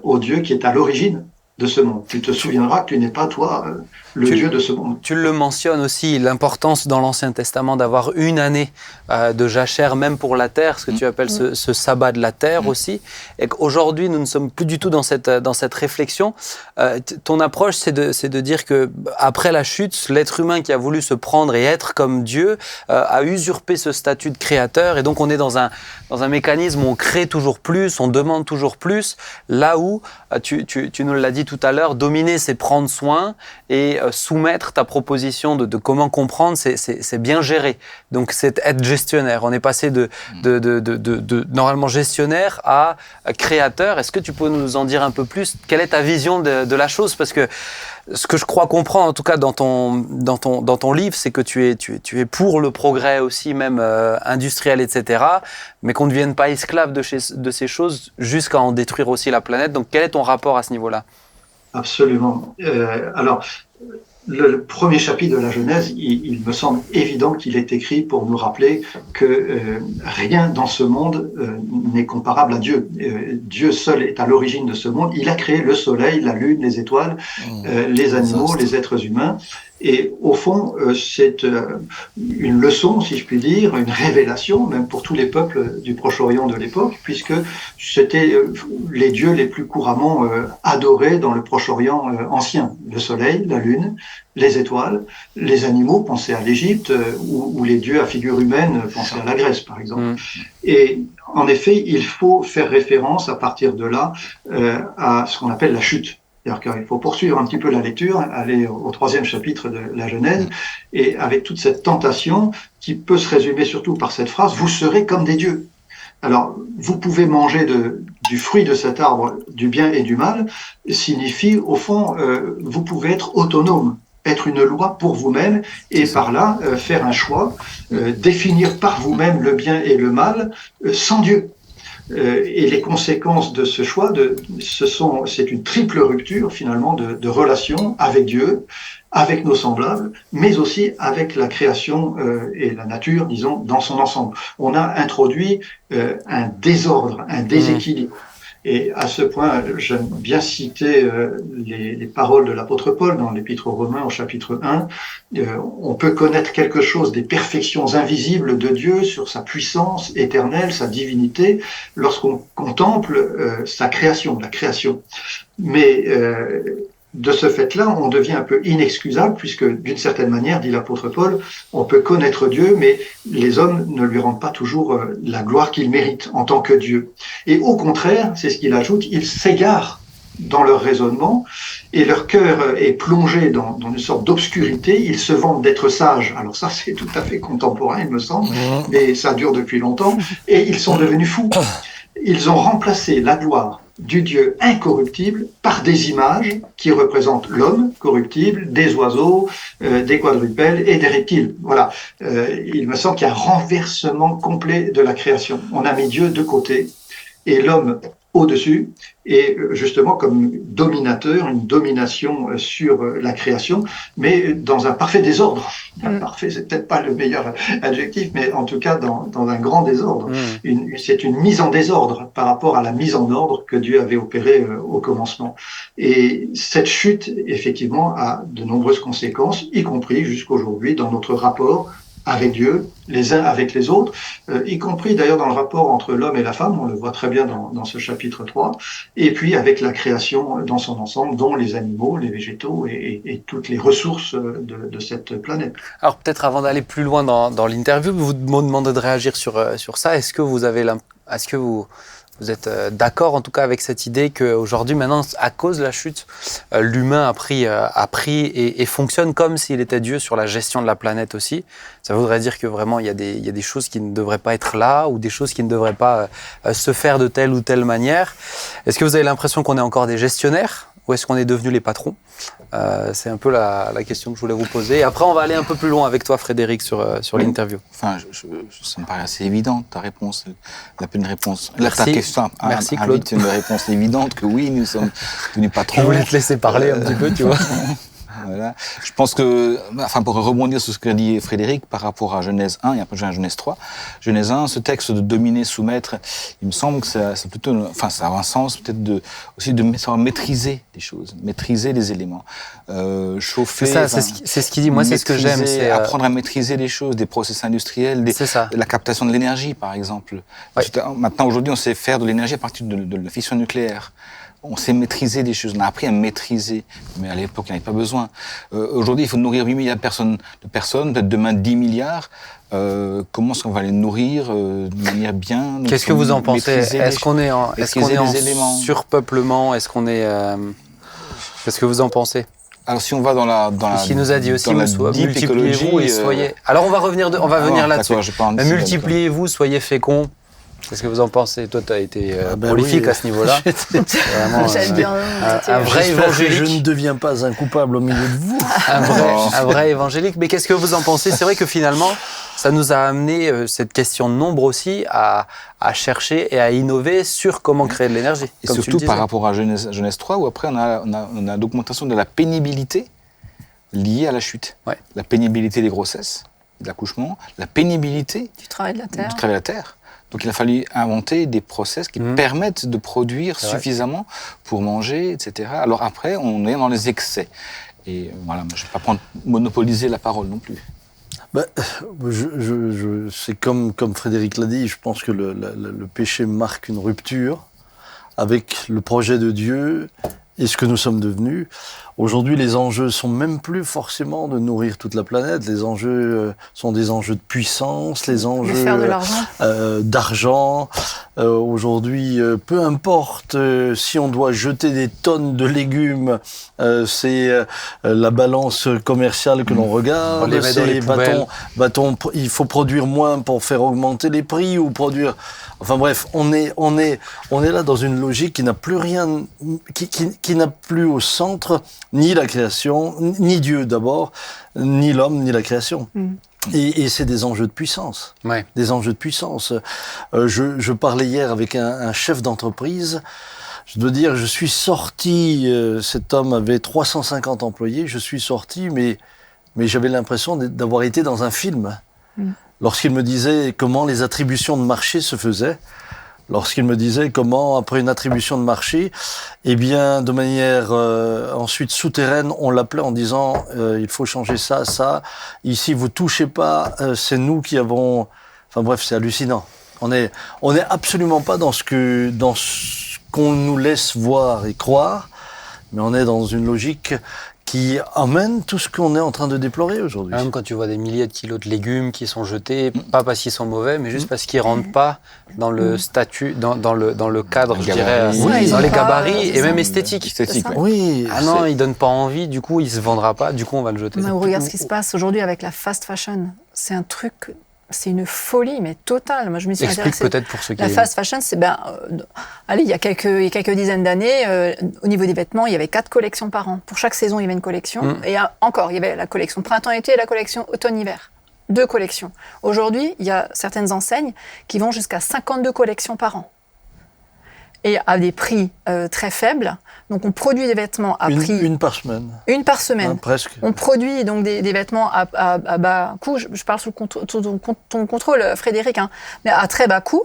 au Dieu qui est à l'origine de ce monde. Tu te souviendras que tu n'es pas, toi, le Dieu de ce monde. Tu le mentionnes aussi, l'importance dans l'Ancien Testament d'avoir une année de jachère, même pour la terre, ce que tu appelles ce sabbat de la terre aussi. Et qu'aujourd'hui, nous ne sommes plus du tout dans cette réflexion. Ton approche, c'est de dire que après la chute, l'être humain qui a voulu se prendre et être comme Dieu a usurpé ce statut de créateur. Et donc, on est dans un mécanisme où on crée toujours plus, on demande toujours plus. Là où, tu nous l'as dit tout à l'heure, dominer, c'est prendre soin, et soumettre ta proposition de comment comprendre, c'est bien gérer. Donc, c'est être gestionnaire. On est passé de normalement gestionnaire à créateur. Est-ce que tu peux nous en dire un peu plus? Quelle est ta vision de la chose? Parce que ce que je crois comprendre, en tout cas dans ton livre, c'est que tu es pour le progrès aussi, même industriel, etc., mais qu'on ne devienne pas esclave de ces choses jusqu'à en détruire aussi la planète. Donc, quel est ton rapport à ce niveau-là? Absolument. Alors, le premier chapitre de la Genèse, il me semble évident qu'il est écrit pour nous rappeler que rien dans ce monde n'est comparable à Dieu. Dieu seul est à l'origine de ce monde. Il a créé le soleil, la lune, les étoiles, les animaux, les êtres humains. Et au fond, c'est une leçon, si je puis dire, une révélation, même pour tous les peuples du Proche-Orient de l'époque, puisque c'était les dieux les plus couramment adorés dans le Proche-Orient ancien. Le soleil, la lune, les étoiles, les animaux, pensez à l'Égypte, ou les dieux à figure humaine, pensez à la Grèce, par exemple. Et en effet, il faut faire référence à partir de là à ce qu'on appelle la chute. C'est-à-dire qu'il faut poursuivre un petit peu la lecture, aller au 3e chapitre de la Genèse, et avec toute cette tentation qui peut se résumer surtout par cette phrase « Vous serez comme des dieux ». Alors, vous pouvez manger du fruit de cet arbre du bien et du mal, signifie au fond, vous pouvez être autonome, être une loi pour vous-même, et par là, faire un choix, définir par vous-même le bien et le mal, sans Dieu. Et les conséquences de ce choix, c'est une triple rupture finalement de relations avec Dieu, avec nos semblables, mais aussi avec la création et la nature, disons, dans son ensemble. On a introduit un désordre, un déséquilibre. Et à ce point, j'aime bien citer les paroles de l'apôtre Paul dans l'Épître aux Romains au chapitre 1. On peut connaître quelque chose des perfections invisibles de Dieu sur sa puissance éternelle, sa divinité, lorsqu'on contemple sa création, la création. Mais de ce fait-là, on devient un peu inexcusable, puisque d'une certaine manière, dit l'apôtre Paul, on peut connaître Dieu, mais les hommes ne lui rendent pas toujours la gloire qu'il mérite en tant que Dieu. Et au contraire, c'est ce qu'il ajoute, ils s'égarent dans leur raisonnement, et leur cœur est plongé dans une sorte d'obscurité. Ils se vantent d'être sages. Alors ça, c'est tout à fait contemporain, il me semble, mais ça dure depuis longtemps. Et ils sont devenus fous. Ils ont remplacé la gloire du Dieu incorruptible par des images qui représentent l'homme corruptible, des oiseaux, des quadrupèdes et des reptiles. Voilà. Il me semble qu'il y a un renversement complet de la création. On a mis Dieu de côté et l'homme au-dessus, et justement comme dominateur, une domination sur la création, mais dans un parfait désordre. Parfait, c'est peut-être pas le meilleur adjectif, mais en tout cas dans un grand désordre. C'est une mise en désordre par rapport à la mise en ordre que Dieu avait opérée au commencement. Et cette chute, effectivement, a de nombreuses conséquences, y compris jusqu'aujourd'hui dans notre rapport avec Dieu, les uns avec les autres, y compris d'ailleurs dans le rapport entre l'homme et la femme, on le voit très bien dans ce chapitre 3, et puis avec la création dans son ensemble, dont les animaux, les végétaux et toutes les ressources de cette planète. Alors peut-être avant d'aller plus loin dans l'interview, vous me demandez de réagir sur ça. Est-ce que vous êtes d'accord en tout cas avec cette idée qu'aujourd'hui, maintenant, à cause de la chute, l'humain a pris et fonctionne comme s'il était Dieu sur la gestion de la planète aussi. Ça voudrait dire que vraiment il y a des choses qui ne devraient pas être là ou des choses qui ne devraient pas se faire de telle ou telle manière. Est-ce que vous avez l'impression qu'on est encore des gestionnaires ou est-ce qu'on est devenus les patrons ? C'est un peu la question que je voulais vous poser. Et après, on va aller un peu plus loin avec toi, Frédéric, sur l'interview. Enfin, ça me paraît assez évident, ta réponse. Une réponse. Merci. Ta question Merci, Claude. Une réponse évidente que oui, nous sommes devenus patrons. Je voulais te laisser parler un petit peu, tu vois. Voilà. Je pense que, enfin, pour rebondir sur ce que dit Frédéric par rapport à Genèse 1 et après Genèse 3, Genèse 1, ce texte de dominer, soumettre, il me semble que c'est plutôt, enfin, ça a un sens peut-être aussi de savoir maîtriser des choses, maîtriser les éléments, chauffer. C'est ça, c'est ce qu'il dit. Moi, c'est ce que j'aime. C'est apprendre à maîtriser les choses, des process industriels, la captation de l'énergie, par exemple. Ouais. Maintenant, aujourd'hui, on sait faire de l'énergie à partir de la fission nucléaire. On sait maîtriser des choses, on a appris à maîtriser, mais à l'époque, il n'y en avait pas besoin. Aujourd'hui, il faut nourrir 8 milliards de personnes, peut-être demain 10 milliards. Comment est-ce qu'on va les nourrir de manière bien? Qu'est-ce que vous en pensez? Est-ce qu'on est en surpeuplement? Est-ce qu'on est... Qu'est-ce que vous en pensez? Alors, si on va dans la ce qu'il nous a dit aussi, multipliez-vous et soyez... Alors, on va venir là-dessus. Multipliez-vous, soyez féconds. Qu'est-ce que vous en pensez? Toi, tu as été prolifique à ce niveau-là. Vraiment, un vrai évangélique. Je ne deviens pas un coupable au milieu de vous. Un vrai évangélique. Mais qu'est-ce que vous en pensez? C'est vrai que finalement, ça nous a amené cette question de nombre aussi à chercher et à innover sur comment créer de l'énergie. Et surtout par rapport à Genèse 3, où après on a l'augmentation de la pénibilité liée à la chute. Ouais. La pénibilité des grossesses, de l'accouchement, la pénibilité du travail de la terre. Donc il a fallu inventer des process qui permettent de produire suffisamment pour manger, etc. Alors après, on est dans les excès. Et voilà, je ne vais pas monopoliser la parole non plus. C'est comme Frédéric l'a dit, je pense que le péché marque une rupture avec le projet de Dieu et ce que nous sommes devenus. Aujourd'hui, les enjeux sont même plus forcément de nourrir toute la planète. Les enjeux sont des enjeux de puissance, les enjeux de faire de l'argent. D'argent. Aujourd'hui, peu importe si on doit jeter des tonnes de légumes, c'est la balance commerciale que l'on regarde. On les met dans les poubelles. Il faut produire moins pour faire augmenter les prix ou produire. Enfin bref, on est là dans une logique qui n'a plus rien, qui n'a plus au centre ni la création, ni Dieu d'abord, ni l'homme, ni la création. Et c'est des enjeux de puissance. Ouais. Des enjeux de puissance. Je parlais hier avec un chef d'entreprise. Je dois dire, je suis sorti, cet homme avait 350 employés, je suis sorti, mais j'avais l'impression d'avoir été dans un film. Lorsqu'il me disait comment les attributions de marché se faisaient, lorsqu'il me disait comment, après une attribution de marché, eh bien, de manière ensuite souterraine, on l'appelait en disant il faut changer ça, ça. Ici, vous touchez pas, c'est nous qui avons. Enfin bref, c'est hallucinant. On est absolument pas dans ce qu'on nous laisse voir et croire, mais on est dans une logique qui amène tout ce qu'on est en train de déplorer aujourd'hui. Même quand tu vois des milliers de kilos de légumes qui sont jetés, pas parce qu'ils sont mauvais, mais juste parce qu'ils rentrent pas dans le statut, dans le cadre, je dirais, dans les gabarits et même esthétiques. Oui. Ah non, il donne pas envie, du coup il se vendra pas, du coup on va le jeter. Mais regarde ce qui se passe aujourd'hui avec la fast fashion. C'est un truc, c'est une folie, mais totale. Moi, je me suis Explique intéressée. peut-être pour ceux qui... La fast fashion, c'est allez, il y a quelques dizaines d'années, au niveau des vêtements, il y avait 4 collections par an. Pour chaque saison, il y avait une collection. Et encore, il y avait la collection printemps-été et la collection automne-hiver. 2 collections. Aujourd'hui, il y a certaines enseignes qui vont jusqu'à 52 collections par an. Et à des prix très faibles. Donc, on produit des vêtements à prix... Une par semaine. Une par semaine. Hein, presque. On produit donc des vêtements à bas coût. Je parle sous ton contrôle, Frédéric, hein, mais à très bas coût.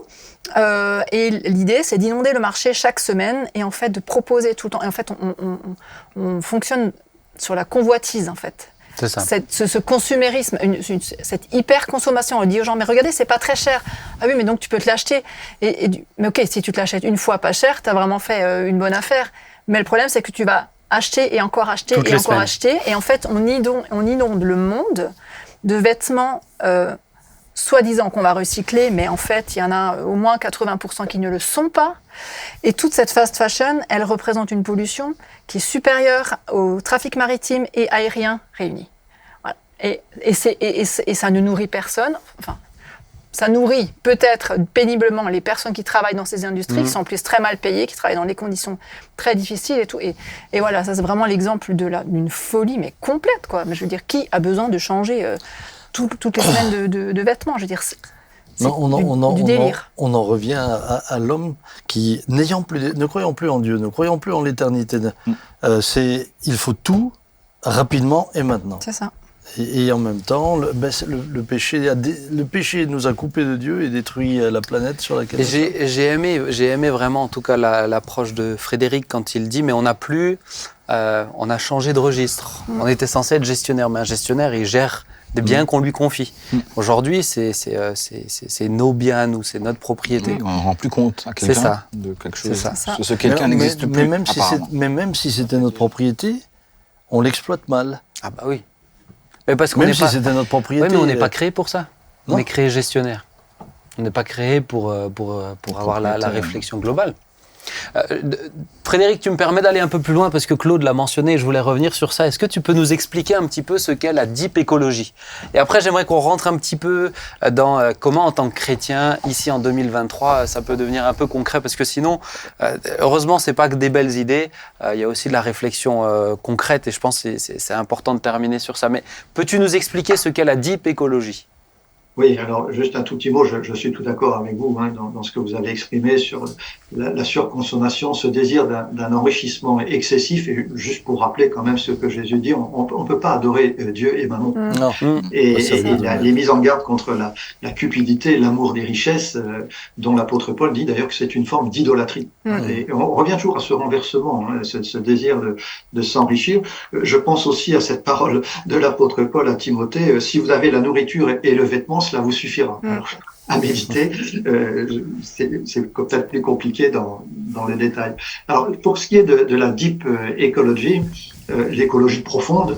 Et l'idée, c'est d'inonder le marché chaque semaine et en fait de proposer tout le temps. Et en fait, on fonctionne sur la convoitise, en fait. C'est ça. Ce consumérisme, cette hyper-consommation. On dit aux gens, mais regardez, c'est pas très cher. Ah oui, mais donc tu peux te l'acheter. Mais ok, si tu te l'achètes une fois pas cher, tu as vraiment fait une bonne affaire. Mais le problème, c'est que tu vas acheter et encore acheter toutes et les encore semaines. acheter. Et en fait, on inonde le monde de vêtements soi-disant qu'on va recycler, mais en fait, il y en a au moins 80% qui ne le sont pas. Et toute cette fast fashion, elle représente une pollution qui est supérieure au trafic maritime et aérien réunis. Voilà. Et ça ne nourrit personne. Enfin, ça nourrit peut-être péniblement les personnes qui travaillent dans ces industries, qui sont en plus très mal payées, qui travaillent dans des conditions très difficiles et tout. Et voilà, ça c'est vraiment l'exemple d'une folie, mais complète, quoi. Mais je veux dire, qui a besoin de changer toutes les semaines de vêtements? Je veux dire, c'est du délire. On en revient à l'homme qui, ne croyant plus en Dieu, ne croyant plus en l'éternité, il faut tout rapidement et maintenant. C'est ça. Et en même temps, le péché nous a coupés de Dieu et détruit la planète sur laquelle nous sommes. J'ai aimé vraiment, en tout cas, l'approche de Frédéric quand il dit, mais on a changé de registre. On était censé être gestionnaire, mais un gestionnaire, il gère des biens qu'on lui confie. Aujourd'hui, c'est nos biens à nous, c'est notre propriété. Oui, on ne rend plus compte à quelqu'un de quelque chose. C'est ça. Parce que ce quelqu'un n'existe plus. Mais même si c'était notre propriété, on l'exploite mal. Ah bah oui. Mais parce qu'on Même n'est si pas... c'était notre propriété. Oui, mais on n'est pas créé pour ça. Non. On est créé gestionnaire. On n'est pas créé pour avoir la réflexion globale. Frédéric, tu me permets d'aller un peu plus loin parce que Claude l'a mentionné et je voulais revenir sur ça. Est-ce que tu peux nous expliquer un petit peu ce qu'est la deep écologie? Et après, j'aimerais qu'on rentre un petit peu dans comment, en tant que chrétien, ici en 2023, ça peut devenir un peu concret parce que sinon, heureusement, c'est pas que des belles idées. Il y a aussi de la réflexion concrète et je pense que c'est important de terminer sur ça. Mais peux-tu nous expliquer ce qu'est la deep écologie? Oui, alors juste un tout petit mot, je suis tout d'accord avec vous dans ce que vous avez exprimé sur la surconsommation, ce désir d'un enrichissement excessif, et juste pour rappeler quand même ce que Jésus dit, on peut pas adorer Dieu et Mammon. Non. Et les mises en garde contre la cupidité, l'amour des richesses, dont l'apôtre Paul dit d'ailleurs que c'est une forme d'idolâtrie. Et on revient toujours à ce renversement, ce désir de s'enrichir. Je pense aussi à cette parole de l'apôtre Paul à Timothée, si vous avez la nourriture et le vêtement, cela vous suffira. Alors, à méditer, c'est peut-être plus compliqué dans les détails. Alors, pour ce qui est de la deep ecology, l'écologie profonde,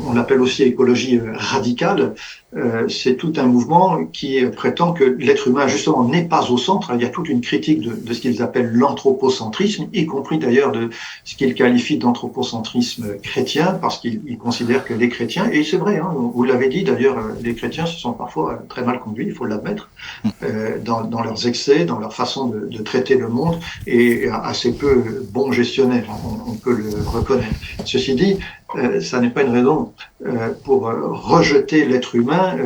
on l'appelle aussi écologie radicale, c'est tout un mouvement qui prétend que l'être humain, justement, n'est pas au centre. Il y a toute une critique de ce qu'ils appellent l'anthropocentrisme, y compris d'ailleurs de ce qu'ils qualifient d'anthropocentrisme chrétien, parce qu'ils considèrent que les chrétiens, et c'est vrai, vous l'avez dit d'ailleurs, les chrétiens se sont parfois très mal conduits, il faut l'admettre, dans leurs excès, dans leur façon de traiter le monde, et assez peu bons gestionnaires, on peut le reconnaître. Ceci dit, ça n'est pas une raison pour rejeter l'être humain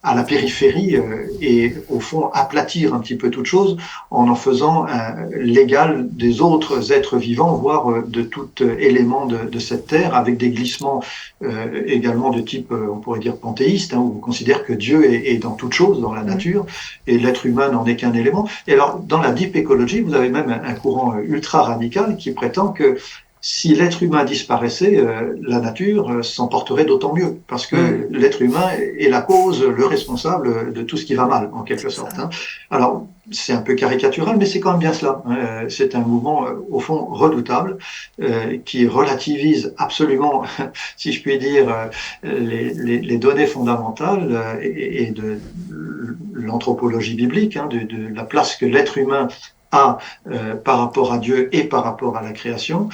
à la périphérie et au fond aplatir un petit peu toute chose en faisant l'égal des autres êtres vivants, voire de tout élément de cette terre, avec des glissements également de type, on pourrait dire panthéiste, où on considère que Dieu est dans toute chose, dans la nature, et l'être humain n'en est qu'un élément. Et alors, dans la deep ecology, vous avez même un courant ultra radical qui prétend que si l'être humain disparaissait, la nature s'en porterait d'autant mieux, parce que l'être humain est la cause, le responsable de tout ce qui va mal, en quelque sorte. Hein. Alors, c'est un peu caricatural, mais c'est quand même bien cela. C'est un mouvement, au fond, redoutable, qui relativise absolument, si je puis dire, les données fondamentales et de l'anthropologie biblique, hein, de la place que l'être humain a par rapport à Dieu et par rapport à la création,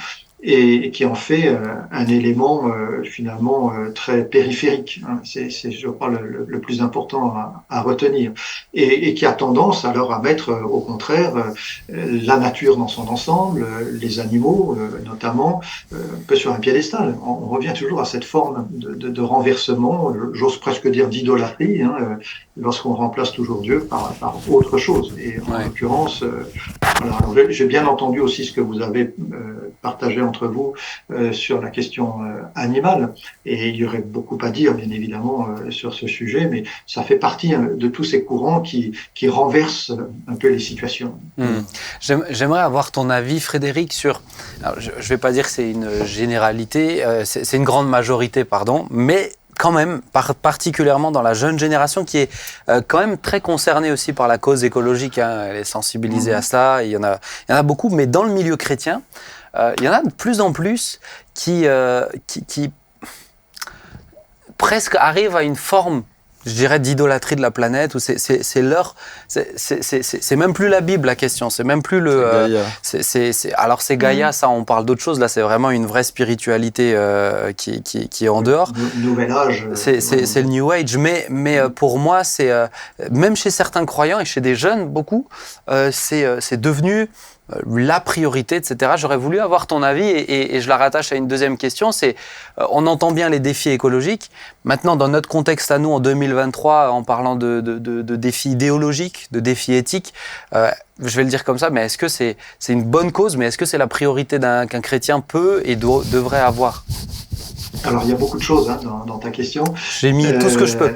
et qui en fait un élément finalement très périphérique. Hein. C'est, je crois, le plus important à retenir. Et qui a tendance alors à mettre, au contraire, la nature dans son ensemble, les animaux notamment, un peu sur un piédestal. On revient toujours à cette forme de renversement, j'ose presque dire d'idolâtrie, hein, lorsqu'on remplace toujours Dieu par autre chose. Et en l'occurrence, voilà. Alors, j'ai bien entendu aussi ce que vous avez partagé entre vous sur la question animale, et il y aurait beaucoup à dire, bien évidemment, sur ce sujet, mais ça fait partie de tous ces courants qui renversent un peu les situations. J'aimerais avoir ton avis, Frédéric, sur... Alors, je ne vais pas dire que c'est une généralité, c'est une grande majorité, pardon, mais quand même, particulièrement dans la jeune génération qui est quand même très concernée aussi par la cause écologique, hein, elle est sensibilisée à ça, il y en a beaucoup, mais dans le milieu chrétien, il y en a de plus en plus qui presque arrivent à une forme, je dirais, d'idolâtrie de la planète, où c'est même plus la Bible la question, c'est même plus le... alors c'est Gaïa, ça on parle d'autre chose, là c'est vraiment une vraie spiritualité qui est en dehors. Nouvel âge. C'est le New Age, mais pour moi, c'est même chez certains croyants et chez des jeunes, beaucoup, c'est devenu la priorité, etc. J'aurais voulu avoir ton avis et je la rattache à une deuxième question, c'est on entend bien les défis écologiques. Maintenant, dans notre contexte à nous, en 2023, en parlant de défis idéologiques, de défis éthiques, je vais le dire comme ça, mais est-ce que c'est une bonne cause, mais est-ce que c'est la priorité qu'un chrétien peut et devrait avoir ? Alors, il y a beaucoup de choses hein, dans ta question. J'ai mis tout ce que je peux.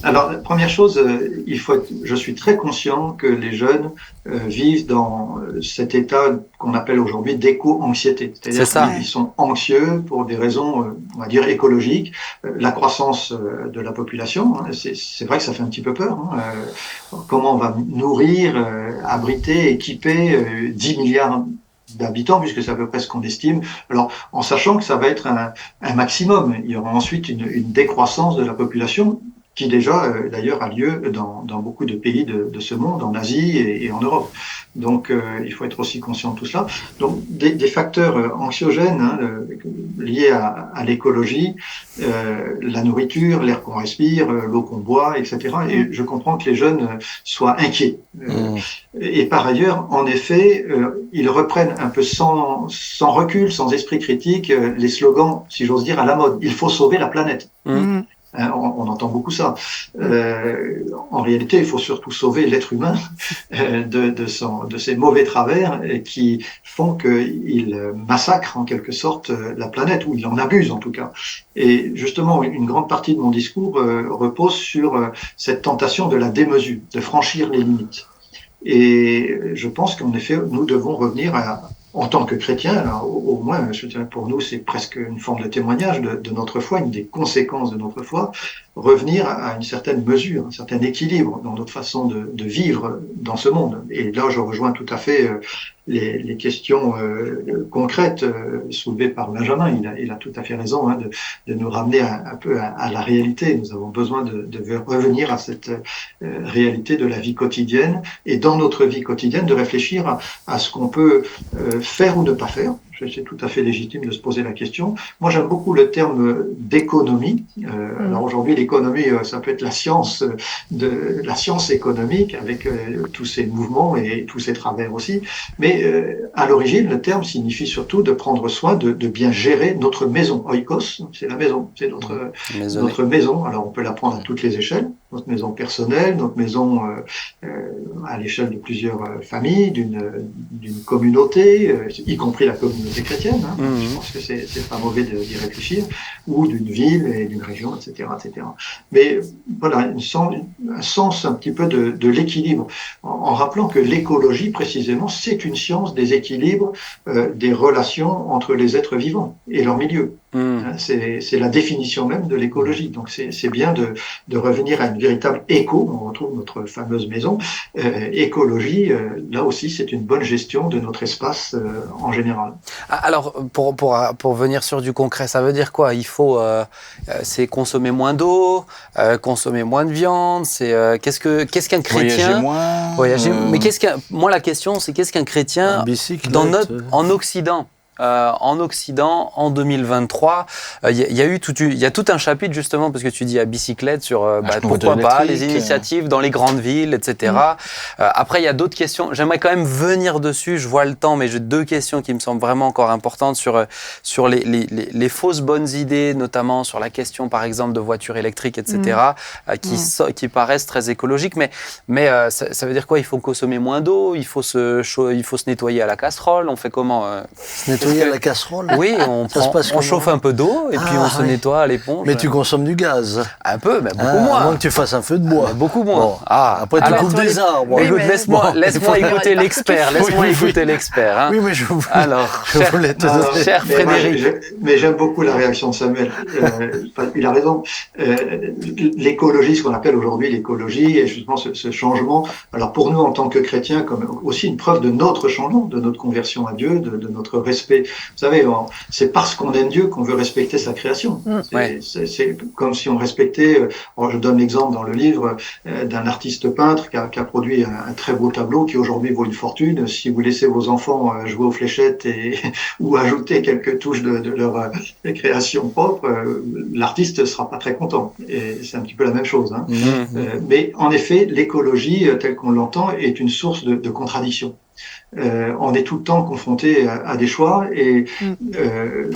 Alors, la première chose, je suis très conscient que les jeunes vivent dans cet état qu'on appelle aujourd'hui d'éco-anxiété. C'est-à-dire qu'ils sont anxieux pour des raisons, on va dire, écologiques. La croissance de la population, hein, c'est vrai que ça fait un petit peu peur. Hein. Comment on va nourrir, abriter, équiper 10 milliards d'habitants, puisque c'est à peu près ce qu'on estime. Alors, en sachant que ça va être un maximum. Il y aura ensuite une décroissance de la population, qui déjà, d'ailleurs, a lieu dans beaucoup de pays de ce monde, en Asie et en Europe. Donc, il faut être aussi conscient de tout cela. Donc, des facteurs anxiogènes hein, liés à l'écologie, la nourriture, l'air qu'on respire, l'eau qu'on boit, etc. Et je comprends que les jeunes soient inquiets. Et par ailleurs, en effet, ils reprennent un peu sans recul, sans esprit critique, les slogans, si j'ose dire, à la mode. Il faut sauver la planète. On entend beaucoup ça. En réalité, il faut surtout sauver l'être humain de ses mauvais travers qui font qu'il massacre en quelque sorte la planète, ou il en abuse en tout cas. Et justement, une grande partie de mon discours repose sur cette tentation de la démesure, de franchir les limites. Et je pense qu'en effet, nous devons revenir en tant que chrétiens, au moins, je dirais pour nous, c'est presque une forme de témoignage de notre foi, une des conséquences de notre foi, revenir à une certaine mesure, un certain équilibre dans notre façon de vivre dans ce monde. Et là, je rejoins tout à fait les questions concrètes soulevées par Benjamin. Il a tout à fait raison hein, de nous ramener un peu à la réalité. Nous avons besoin de revenir à cette réalité de la vie quotidienne, et dans notre vie quotidienne, de réfléchir à ce qu'on peut faire ou ne pas faire. C'est tout à fait légitime de se poser la question. Moi, j'aime beaucoup le terme d'économie. Alors aujourd'hui, l'économie, ça peut être la science économique avec tous ces mouvements et tous ces travers aussi. Mais à l'origine, le terme signifie surtout de prendre soin de bien gérer notre maison. Oikos, c'est la maison, c'est notre maison. Alors on peut la prendre à toutes les échelles. Notre maison personnelle, notre maison à l'échelle de plusieurs familles, d'une communauté, y compris la communauté chrétienne. Hein, je pense que c'est pas mauvais d'y réfléchir, ou d'une ville et d'une région, etc., etc. Mais voilà, un sens un petit peu de l'équilibre, en rappelant que l'écologie, précisément, c'est une science des équilibres, des relations entre les êtres vivants et leur milieu. C'est la définition même de l'écologie. Donc c'est bien de revenir à une véritable éco. On retrouve notre fameuse maison. Écologie, là aussi, c'est une bonne gestion de notre espace en général. Alors, pour venir sur du concret, ça veut dire quoi? Il faut c'est consommer moins d'eau, consommer moins de viande. C'est qu'est-ce qu'un chrétien voyager moins. Mais moi la question c'est qu'est-ce qu'un chrétien en Occident? En Occident, en 2023, il y a tout un chapitre justement parce que tu dis à bicyclette sur pourquoi pas les initiatives dans les grandes villes, etc. Après, il y a d'autres questions. J'aimerais quand même venir dessus. Je vois le temps, mais j'ai 2 questions qui me semblent vraiment encore importantes sur les fausses bonnes idées, notamment sur la question, par exemple, de voitures électriques, etc. Qui paraissent très écologiques, mais ça veut dire quoi? Il faut consommer moins d'eau, il faut se nettoyer à la casserole. On fait comment à la casserole? Oui, on chauffe un peu d'eau et puis on se nettoie à l'éponge. Mais tu consommes du gaz? Un peu, mais beaucoup moins. À moins que tu fasses un feu de bois. Beaucoup moins. Bon. Après, tu coupes des arbres. Écoute, laisse-moi écouter l'expert. Laisse-moi écouter l'expert. Hein. Oui, mais je voulais te donner. Cher Frédéric. Mais j'aime beaucoup la réaction de Samuel. Il a raison. L'écologie, ce qu'on appelle aujourd'hui l'écologie, et justement ce changement, alors pour nous en tant que chrétiens, comme aussi une preuve de notre changement, de notre conversion à Dieu, de notre respect. Vous savez, c'est parce qu'on aime Dieu qu'on veut respecter sa création. C'est comme si on respectait, je donne l'exemple dans le livre d'un artiste peintre qui a produit un très beau tableau qui aujourd'hui vaut une fortune. Si vous laissez vos enfants jouer aux fléchettes ou ajouter quelques touches de leur création propre, l'artiste ne sera pas très content. Et c'est un petit peu la même chose. Hein. Mais en effet, l'écologie, telle qu'on l'entend, est une source de contradiction. On est tout le temps confronté à des choix et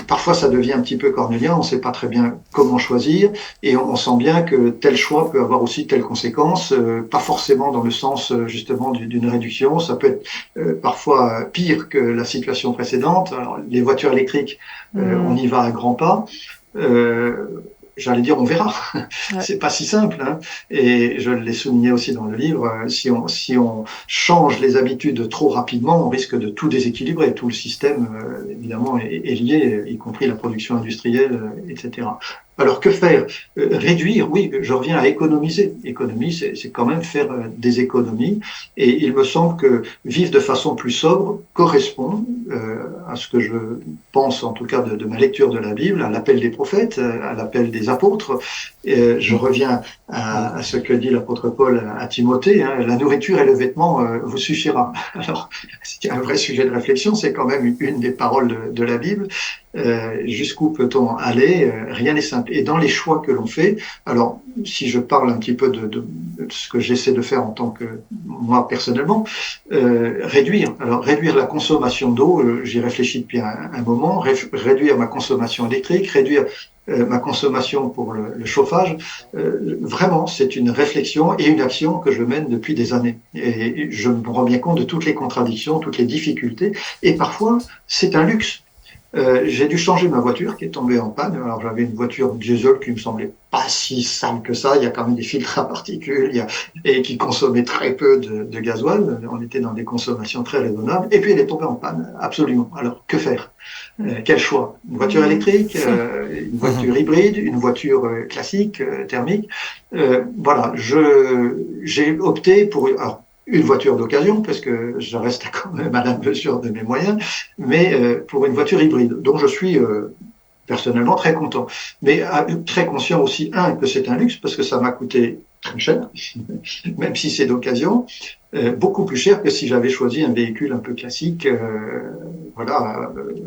parfois ça devient un petit peu cornélien, on ne sait pas très bien comment choisir et on sent bien que tel choix peut avoir aussi telle conséquence, pas forcément dans le sens justement d'une réduction, ça peut être parfois pire que la situation précédente. Alors, les voitures électriques, on y va à grands pas. J'allais dire, on verra. C'est pas si simple, hein. Et je l'ai souligné aussi dans le livre. Si on change les habitudes trop rapidement, on risque de tout déséquilibrer. Tout le système, évidemment, est lié, y compris la production industrielle, etc. Alors que faire? Réduire, oui, je reviens à économiser. Économie, c'est quand même faire des économies. Et il me semble que vivre de façon plus sobre correspond à ce que je pense, en tout cas de ma lecture de la Bible, à l'appel des prophètes, à l'appel des apôtres. Je reviens à ce que dit l'apôtre Paul à Timothée, hein, la nourriture et le vêtement vous suffira. Alors, c'est un vrai sujet de réflexion, c'est quand même une des paroles de la Bible. Jusqu'où peut-on aller? Rien n'est simple. Et dans les choix que l'on fait, alors si je parle un petit peu de ce que j'essaie de faire en tant que moi personnellement, réduire. Alors réduire la consommation d'eau, j'y réfléchis depuis un moment. Réduire ma consommation électrique, réduire ma consommation pour le chauffage. Vraiment, c'est une réflexion et une action que je mène depuis des années. Et je me rends bien compte de toutes les contradictions, toutes les difficultés. Et parfois, c'est un luxe. J'ai dû changer ma voiture qui est tombée en panne. Alors j'avais une voiture diesel qui me semblait pas si sale que ça. Il y a quand même des filtres à particules et qui consommait très peu de gasoil. On était dans des consommations très raisonnables. Et puis elle est tombée en panne, absolument. Alors que faire? Quel choix? Une voiture électrique, une voiture hybride, une voiture classique, thermique. Voilà, j'ai opté pour une voiture d'occasion, parce que je reste quand même à la mesure de mes moyens, mais pour une voiture hybride. Donc je suis personnellement très content. Mais très conscient aussi, que c'est un luxe, parce que ça m'a coûté très cher, même si c'est d'occasion, beaucoup plus cher que si j'avais choisi un véhicule un peu classique,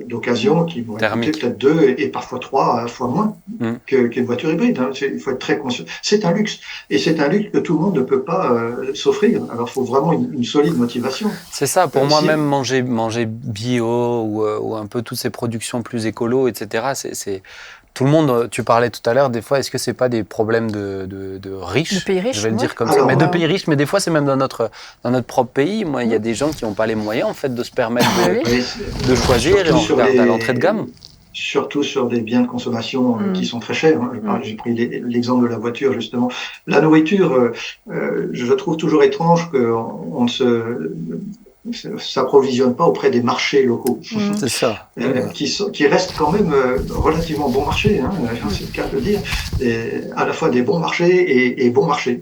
d'occasion, qui m'aurait coûté peut-être 2 et parfois 3 fois moins qu'une voiture hybride. Hein. Il faut être très conscient. C'est un luxe. Et c'est un luxe que tout le monde ne peut pas s'offrir. Alors, il faut vraiment une solide motivation. C'est ça. Pour moi, même manger bio ou un peu toutes ces productions plus écolo, etc., tout le monde, tu parlais tout à l'heure, des fois, est-ce que c'est pas des problèmes de riches? De pays riches, je vais le dire comme Alors, ça. Mais de pays riches, mais des fois, c'est même dans notre propre pays. Moi, il y a des gens qui n'ont pas les moyens, en fait, de se permettre de choisir, et on regarde à l'entrée de gamme. Surtout sur des biens de consommation qui sont très chers. J'ai pris l'exemple de la voiture, justement. La nourriture, je trouve toujours étrange qu'on ne s'approvisionne pas auprès des marchés locaux. C'est ça. Qui restent quand même relativement bon marché, c'est le cas de le dire, à la fois des bons marchés et bons marchés.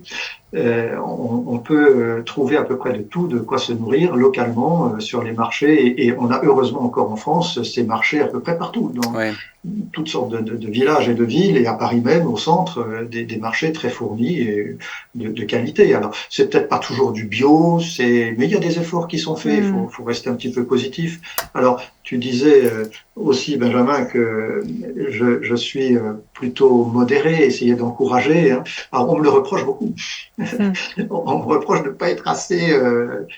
On peut trouver à peu près de tout, de quoi se nourrir localement sur les marchés, et on a heureusement encore en France ces marchés à peu près partout, dans toutes sortes de villages et de villes, et à Paris même, au centre, des marchés très fournis et de qualité. Alors, c'est peut-être pas toujours du bio, mais il y a des efforts qui sont faits, il faut rester un petit peu positif. Alors, tu disais aussi, Benjamin, que je suis plutôt modéré, essayer d'encourager. Alors, on me le reproche beaucoup. On me reproche de ne pas être assez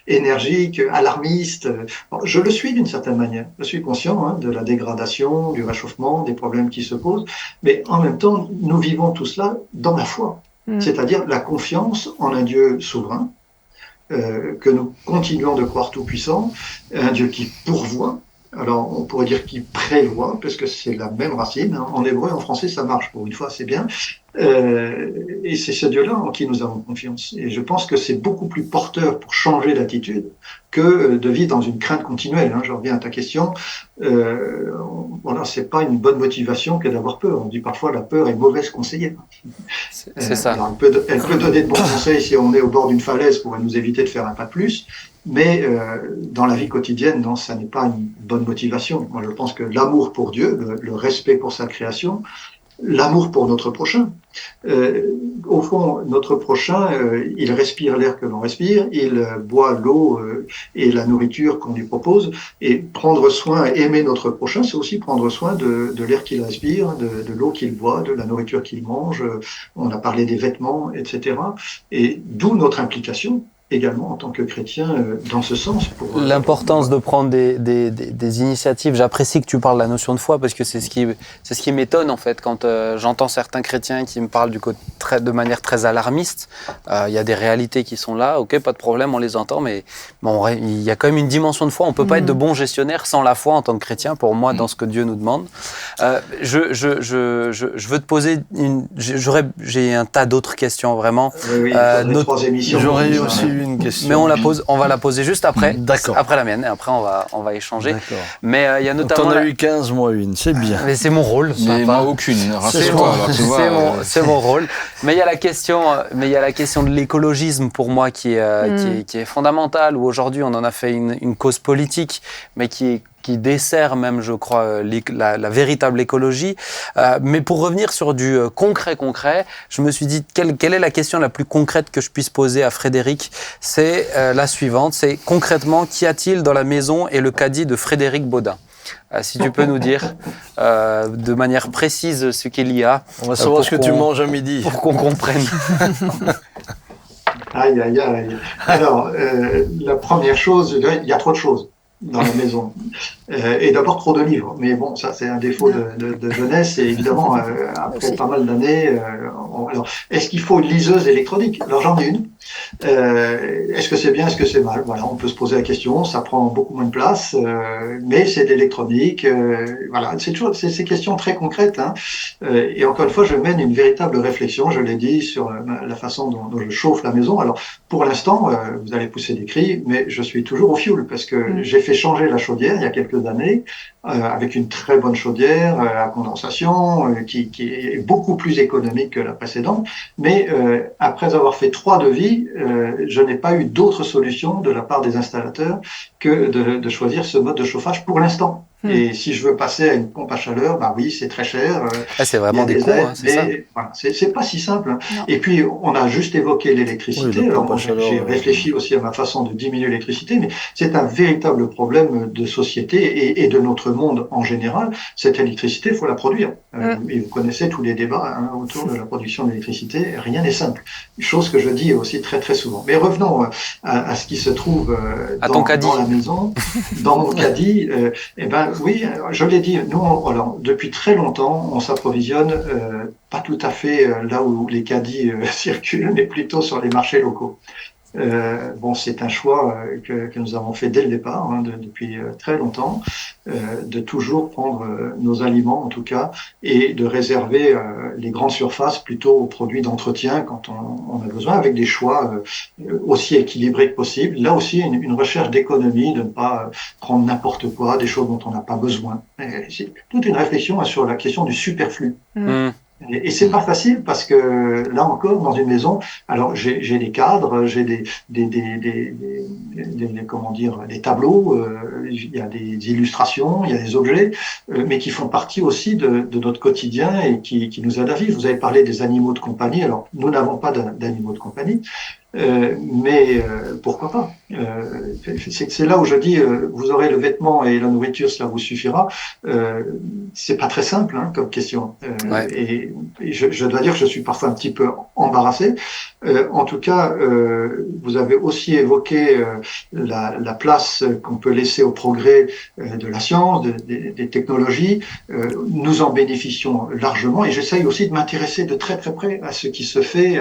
énergique, alarmiste. Bon, je le suis d'une certaine manière. Je suis conscient de la dégradation, du réchauffement, des problèmes qui se posent. Mais en même temps, nous vivons tout cela dans la foi. C'est-à-dire la confiance en un Dieu souverain, que nous continuons de croire tout-puissant, un Dieu qui pourvoit. Alors, on pourrait dire qu'il prévoit, parce que c'est la même racine. En hébreu, en français, ça marche. Pour une fois, c'est bien. Et c'est ce Dieu-là en qui nous avons confiance. Et je pense que c'est beaucoup plus porteur pour changer d'attitude que de vivre dans une crainte continuelle. Je reviens à ta question. Voilà, c'est pas une bonne motivation que d'avoir peur. On dit parfois la peur est mauvaise conseillère. C'est ça. Alors, elle peut donner de bons conseils si on est au bord d'une falaise pour nous éviter de faire un pas de plus. Mais dans la vie quotidienne, non, ça n'est pas une bonne motivation. Moi, je pense que l'amour pour Dieu, le respect pour sa création, l'amour pour notre prochain. Au fond, notre prochain, il respire l'air que l'on respire, il boit l'eau et la nourriture qu'on lui propose, et prendre soin, aimer notre prochain, c'est aussi prendre soin de l'air qu'il respire, de l'eau qu'il boit, de la nourriture qu'il mange. On a parlé des vêtements, etc. Et d'où notre implication également en tant que chrétien dans ce sens. L'importance de prendre des initiatives. J'apprécie que tu parles de la notion de foi, parce que c'est ce qui m'étonne en fait quand j'entends certains chrétiens qui me parlent de manière très alarmiste. Il y a des réalités qui sont là, ok, pas de problème, on les entend, mais bon, il y a quand même une dimension de foi. On peut pas être de bon gestionnaire sans la foi en tant que chrétien, pour moi, dans ce que Dieu nous demande. Je veux te poser j'ai un tas d'autres questions vraiment. Oui, trois émissions. J'aurais aussi une question. Mais on va la poser juste après. D'accord. Après la mienne, et après on va échanger. D'accord. Mais il y a notamment. T'en as eu 15, moi une, c'est bien. Mais c'est mon rôle. Mais moi aucune, rassure-toi. C'est mon rôle. Mais il y a la question de l'écologisme pour moi qui est fondamentale, où aujourd'hui on en a fait une cause politique, mais qui dessert même, je crois, la véritable écologie. Mais pour revenir sur du concret, je me suis dit, quelle est la question la plus concrète que je puisse poser à Frédéric? C'est la suivante, c'est concrètement, qu'y a-t-il dans la maison et le caddie de Frédéric Baudin? Si tu peux nous dire de manière précise ce qu'il y a. On va savoir ce que tu manges à midi. Pour qu'on comprenne. Aïe, aïe, aïe. Alors, la première chose, il y a trop de choses dans la maison. Et d'abord trop de livres. Mais bon, ça c'est un défaut de jeunesse. Et évidemment, après pas mal d'années, alors, est-ce qu'il faut une liseuse électronique? Alors j'en ai une. Est-ce que c'est bien, est-ce que c'est mal? Voilà, on peut se poser la question. Ça prend beaucoup moins de place, mais c'est de l'électronique. Voilà, c'est toujours ces questions très concrètes. Et encore une fois, je mène une véritable réflexion. Je l'ai dit sur la façon dont je chauffe la maison. Alors pour l'instant, vous allez pousser des cris, mais je suis toujours au fioul parce que j'ai fait changer la chaudière il y a quelques années, avec une très bonne chaudière à condensation, qui est beaucoup plus économique que la précédente. Mais après avoir fait 3 devis, je n'ai pas eu d'autre solution de la part des installateurs que de choisir ce mode de chauffage pour l'instant. Et si je veux passer à une pompe à chaleur, bah oui, c'est très cher. C'est vraiment des coûts, c'est ça. Voilà, c'est pas si simple. Et puis, on a juste évoqué l'électricité. Oui, alors, j'ai réfléchi aussi à ma façon de diminuer l'électricité, mais c'est un véritable problème de société et de notre monde en général. Cette électricité, il faut la produire. Et vous connaissez tous les débats autour de la production d'électricité. Rien n'est simple. Chose que je dis aussi très très souvent. Mais revenons à ce qui se trouve dans la maison, dans mon caddie. Oui, je l'ai dit, nous, alors, depuis très longtemps, on s'approvisionne pas tout à fait là où les caddies circulent, mais plutôt sur les marchés locaux. Bon, c'est un choix que nous avons fait dès le départ, depuis très longtemps, de toujours prendre nos aliments, en tout cas, et de réserver les grandes surfaces plutôt aux produits d'entretien quand on a besoin, avec des choix aussi équilibrés que possible. Là aussi, une recherche d'économie, de ne pas prendre n'importe quoi, des choses dont on n'a pas besoin. Et c'est toute une réflexion sur la question du superflu. Et c'est pas facile parce que là encore dans une maison, alors j'ai des cadres, j'ai des comment dire, des tableaux, il y a des illustrations, il y a des objets, mais qui font partie aussi de notre quotidien et qui nous aident à vivre. Vous avez parlé des animaux de compagnie. Alors nous n'avons pas d'animaux de compagnie. Mais pourquoi pas c'est là où je dis vous aurez le vêtement et la nourriture, cela vous suffira. C'est pas très simple comme question. Et je dois dire que je suis parfois un petit peu embarrassé. En tout cas, vous avez aussi évoqué la place qu'on peut laisser au progrès de la science, des technologies. Nous en bénéficions largement et j'essaye aussi de m'intéresser de très très près à ce qui se fait,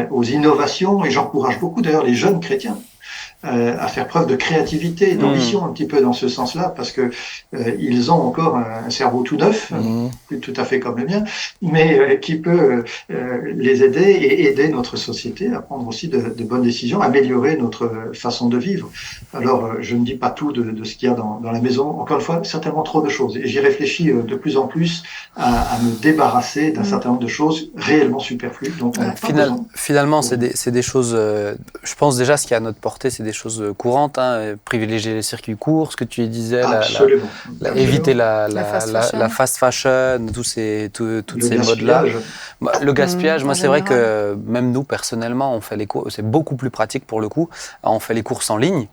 aux innovations. Et j'encourage beaucoup d'ailleurs les jeunes chrétiens à faire preuve de créativité et d'ambition un petit peu dans ce sens-là, parce que ils ont encore un cerveau tout neuf, plus tout à fait comme le mien, mais qui peut les aider et aider notre société à prendre aussi de bonnes décisions, améliorer notre façon de vivre. Alors, je ne dis pas tout de ce qu'il y a dans la maison. Encore une fois, certainement trop de choses. Et j'y réfléchis de plus en plus à me débarrasser d'un certain nombre de choses réellement superflues. Donc, finalement, c'est des choses. Je pense déjà ce qui est à notre portée, c'est des choses courantes, privilégier les circuits courts, ce que tu disais, éviter la fast fashion, toutes ces modes-là. Le gaspillage, moi c'est vrai que même nous personnellement, on fait les courses, c'est beaucoup plus pratique pour le coup, on fait les courses en ligne.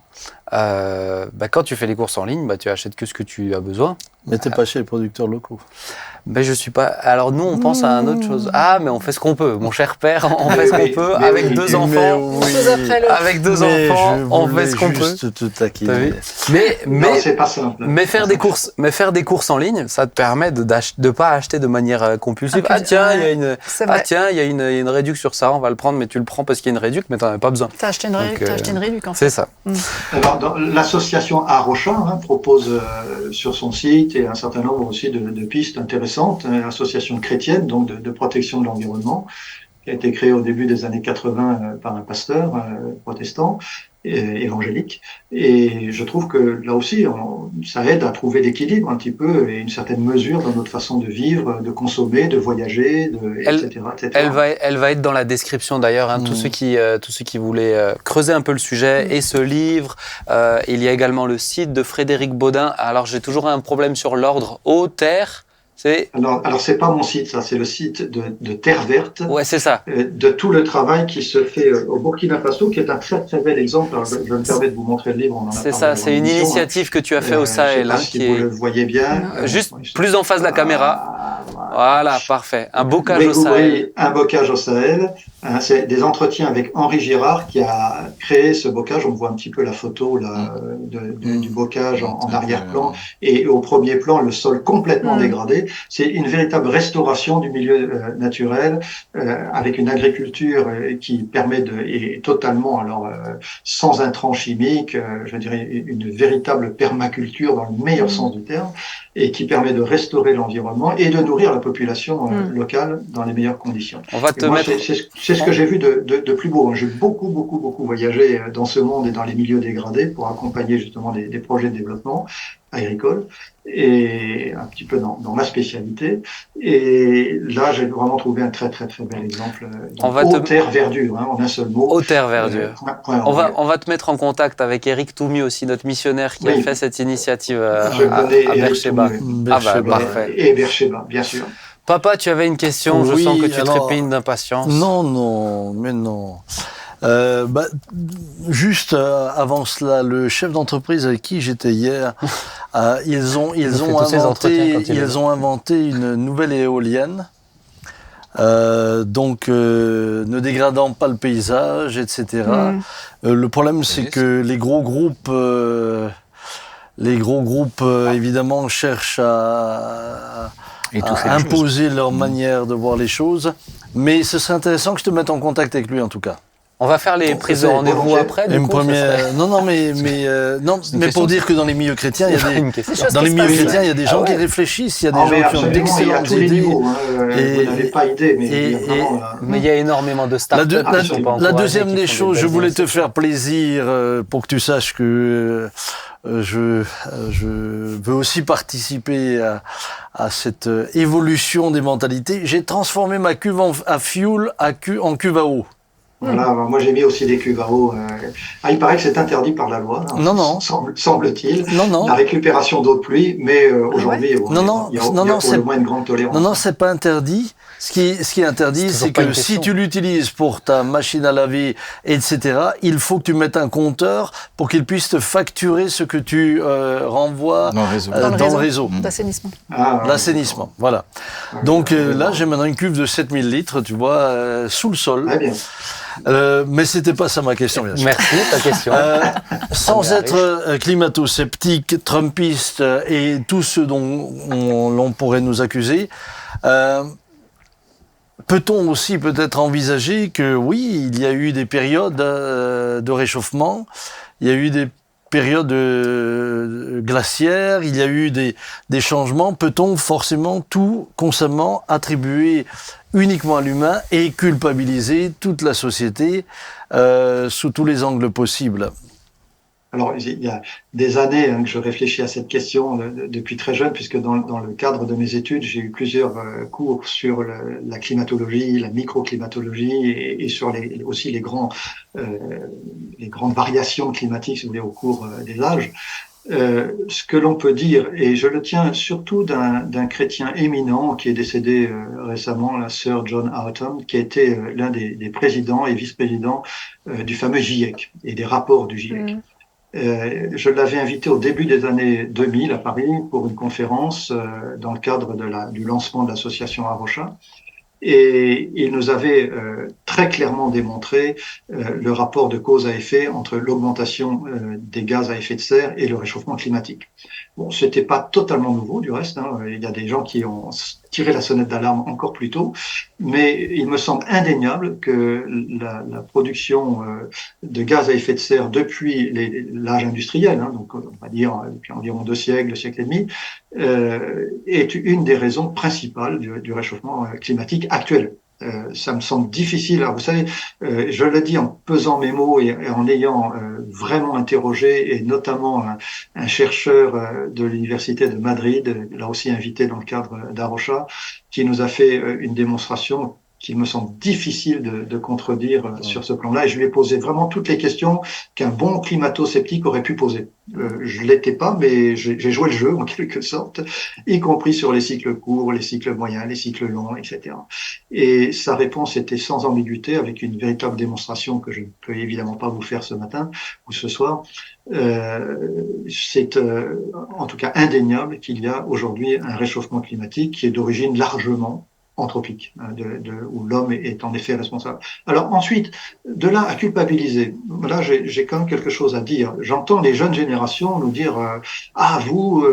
Quand tu fais les courses en ligne, tu achètes que ce que tu as besoin. Mais t'es pas chez les producteurs locaux. Je suis pas. Alors nous, on pense à une autre chose. Ah, mais on fait ce qu'on peut, mon cher père. On fait ce qu'on peut avec deux enfants. Avec deux enfants, on fait ce qu'on peut. Te taquiner. Mais c'est pas simple. Mais faire des courses en ligne, ça te permet de pas acheter de manière compulsive. Il y a une réduction sur ça, on va le prendre, mais tu le prends parce qu'il y a une réduction, mais t'en as pas besoin. T'as acheté une réduction en fait. C'est ça. Alors, l'association Arocha propose sur son site et un certain nombre aussi de pistes intéressantes, une association chrétienne donc de protection de l'environnement, qui a été créée au début des années 80 par un pasteur protestant évangélique. Et je trouve que là aussi, ça aide à trouver l'équilibre un petit peu et une certaine mesure dans notre façon de vivre, de consommer, de voyager, etc. Elle va être dans la description d'ailleurs. Tous ceux qui voulaient creuser un peu le sujet et ce livre. Il y a également le site de Frédéric Baudin. Alors j'ai toujours un problème sur l'ordre Terre. Alors c'est pas mon site, ça, c'est le site de Terre Verte. Ouais, c'est ça. De tout le travail qui se fait au Burkina Faso, qui est un très très bel exemple. Alors, je me permets de vous montrer le livre. C'est ça, c'est une initiative que tu as fait au Sahel. Si vous le voyez bien. Juste plus en face de la caméra. Voilà, parfait. Un bocage au Sahel. Un bocage au Sahel. C'est des entretiens avec Henri Girard qui a créé ce bocage. On voit un petit peu la photo là, du bocage en arrière-plan. Et au premier plan, le sol complètement dégradé. C'est une véritable restauration du milieu naturel avec une agriculture qui permet et totalement, sans intrants chimiques, je dirais une véritable permaculture dans le meilleur sens du terme, et qui permet de restaurer l'environnement et de nourrir la population locale dans les meilleures conditions. C'est ce que j'ai vu de plus beau. J'ai beaucoup voyagé dans ce monde et dans les milieux dégradés pour accompagner justement des projets de développement agricole et un petit peu dans ma spécialité. Et là, j'ai vraiment trouvé un très bel exemple. Terre verdure, en un seul mot. Terre verdure. On va te mettre en contact avec Eric Toumi aussi, notre missionnaire qui a fait cette initiative à Beersheba. Parfait. Et Beersheba, bien sûr. Papa, tu avais une question, je sens que tu trépignes d'impatience. Non. Juste avant cela, le chef d'entreprise avec qui j'étais hier, ils ont inventé une nouvelle éolienne, ne dégradant pas le paysage, etc. Le problème, c'est que les gros groupes les gros groupes, évidemment, cherchent à imposer leur manière de voir les choses. Mais ce serait intéressant que je te mette en contact avec lui, en tout cas. On va faire les prises de rendez-vous après. Du coup, mais pour dire que dans les milieux chrétiens, il y a des gens qui réfléchissent, il y a des gens qui ont d'excellentes idées. Vous n'avez pas idée, mais il y a énormément de startups. La deuxième des choses, je voulais te faire plaisir pour que tu saches que je veux aussi participer à cette évolution des mentalités. J'ai transformé ma cuve à fuel en cuve à eau. Voilà, moi j'ai mis aussi des cuves à eau. Il paraît que c'est interdit par la loi, semble-t-il. La récupération d'eau de pluie, mais aujourd'hui, il y a pour le moins une grande tolérance. Non, c'est pas interdit. Ce qui est interdit, c'est que si tu l'utilises pour ta machine à laver, etc., il faut que tu mettes un compteur pour qu'il puisse te facturer ce que tu renvoies dans le réseau. L'assainissement. L'assainissement, voilà. Donc là, j'ai maintenant une cuve de 7000 litres, tu vois, sous le sol. Très bien. Mais c'était pas ça ma question, bien sûr. Merci, ta question. Sans être climato-sceptique, trumpiste et tout ce dont l'on pourrait nous accuser, peut-on aussi peut-être envisager que oui, il y a eu des périodes de réchauffement, il y a eu des périodes glaciaires, il y a eu des changements. Peut-on forcément tout constamment attribuer uniquement à l'humain et culpabiliser toute la société sous tous les angles possibles? Alors, il y a des années que je réfléchis à cette question depuis très jeune, puisque dans le cadre de mes études, j'ai eu plusieurs cours sur la climatologie, la microclimatologie et sur aussi les grandes variations climatiques, si vous voulez, au cours des âges. Ce que l'on peut dire, et je le tiens surtout d'un chrétien éminent qui est décédé récemment, la sœur John Houghton, qui a été l'un des présidents et vice-présidents du fameux GIEC et des rapports du GIEC. Je l'avais invité au début des années 2000 à Paris pour une conférence dans le cadre du lancement de l'association Arocha. Et il nous avait très clairement démontré le rapport de cause à effet entre l'augmentation des gaz à effet de serre et le réchauffement climatique. Bon, c'était pas totalement nouveau du reste, hein. Il y a des gens qui ont tiré la sonnette d'alarme encore plus tôt, mais il me semble indéniable que la production de gaz à effet de serre depuis l'âge industriel, hein, donc on va dire depuis environ 2 siècles, siècle et demi, est une des raisons principales du réchauffement climatique actuel. Ça me semble difficile. Alors, vous savez, je le dis en pesant mes mots et en ayant vraiment interrogé, et notamment un chercheur de l'université de Madrid, là aussi invité dans le cadre d'Arocha, qui nous a fait une démonstration qu'il me semble difficile de contredire sur ce plan-là. Et je lui ai posé vraiment toutes les questions qu'un bon climato-sceptique aurait pu poser. Je l'étais pas, mais j'ai joué le jeu en quelque sorte, y compris sur les cycles courts, les cycles moyens, les cycles longs, etc. Et sa réponse était sans ambiguïté, avec une véritable démonstration que je ne peux évidemment pas vous faire ce matin ou ce soir. C'est en tout cas indéniable qu'il y a aujourd'hui un réchauffement climatique qui est d'origine largement anthropique, où l'homme est en effet responsable. Alors ensuite, de là à culpabiliser, là j'ai quand même quelque chose à dire. J'entends les jeunes générations nous dire vous,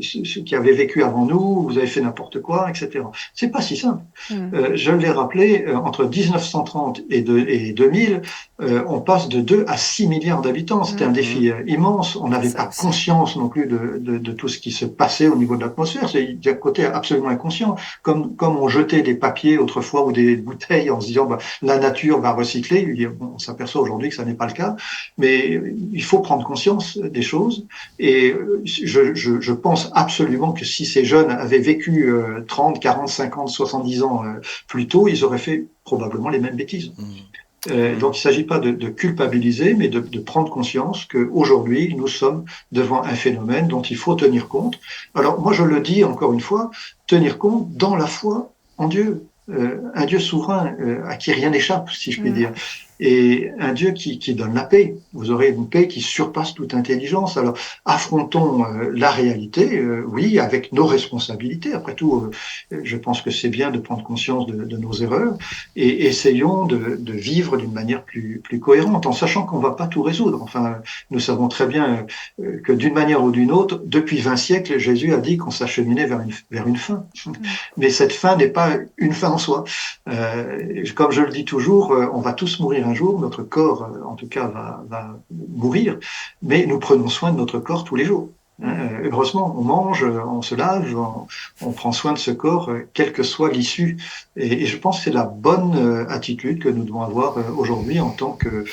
ceux qui avez vécu avant nous, vous avez fait n'importe quoi, etc. C'est pas si simple. Je l'ai rappelé, entre 1930 et 2000, on passe de 2 à 6 milliards d'habitants. C'était un défi immense. On n'avait pas conscience non plus de tout ce qui se passait au niveau de l'atmosphère. C'est un côté absolument inconscient. Comme on jetait des papiers autrefois ou des bouteilles en se disant la nature va recycler. On s'aperçoit aujourd'hui que ça n'est pas le cas. Mais il faut prendre conscience des choses. Et je pense absolument que si ces jeunes avaient vécu 30, 40, 50, 70 ans plus tôt, ils auraient fait probablement les mêmes bêtises. Donc il ne s'agit pas de culpabiliser, mais de prendre conscience qu'aujourd'hui, nous sommes devant un phénomène dont il faut tenir compte. Alors moi, je le dis encore une fois, tenir compte dans la foi en Dieu, un Dieu souverain à qui rien n'échappe, si je puis dire. et un Dieu qui donne la paix. Vous aurez une paix qui surpasse toute intelligence. Alors, affrontons la réalité, oui, avec nos responsabilités. Après tout, je pense que c'est bien de prendre conscience de nos erreurs et essayons de vivre d'une manière plus cohérente, en sachant qu'on va pas tout résoudre. Enfin, nous savons très bien que d'une manière ou d'une autre, depuis 20 siècles, Jésus a dit qu'on s'acheminait vers une fin. Mais cette fin n'est pas une fin en soi. Comme je le dis toujours, on va tous mourir un jour, notre corps, en tout cas, va mourir, mais nous prenons soin de notre corps tous les jours. Heureusement, on mange, on se lave, on prend soin de ce corps, quelle que soit l'issue. Et je pense que c'est la bonne attitude que nous devons avoir aujourd'hui en tant que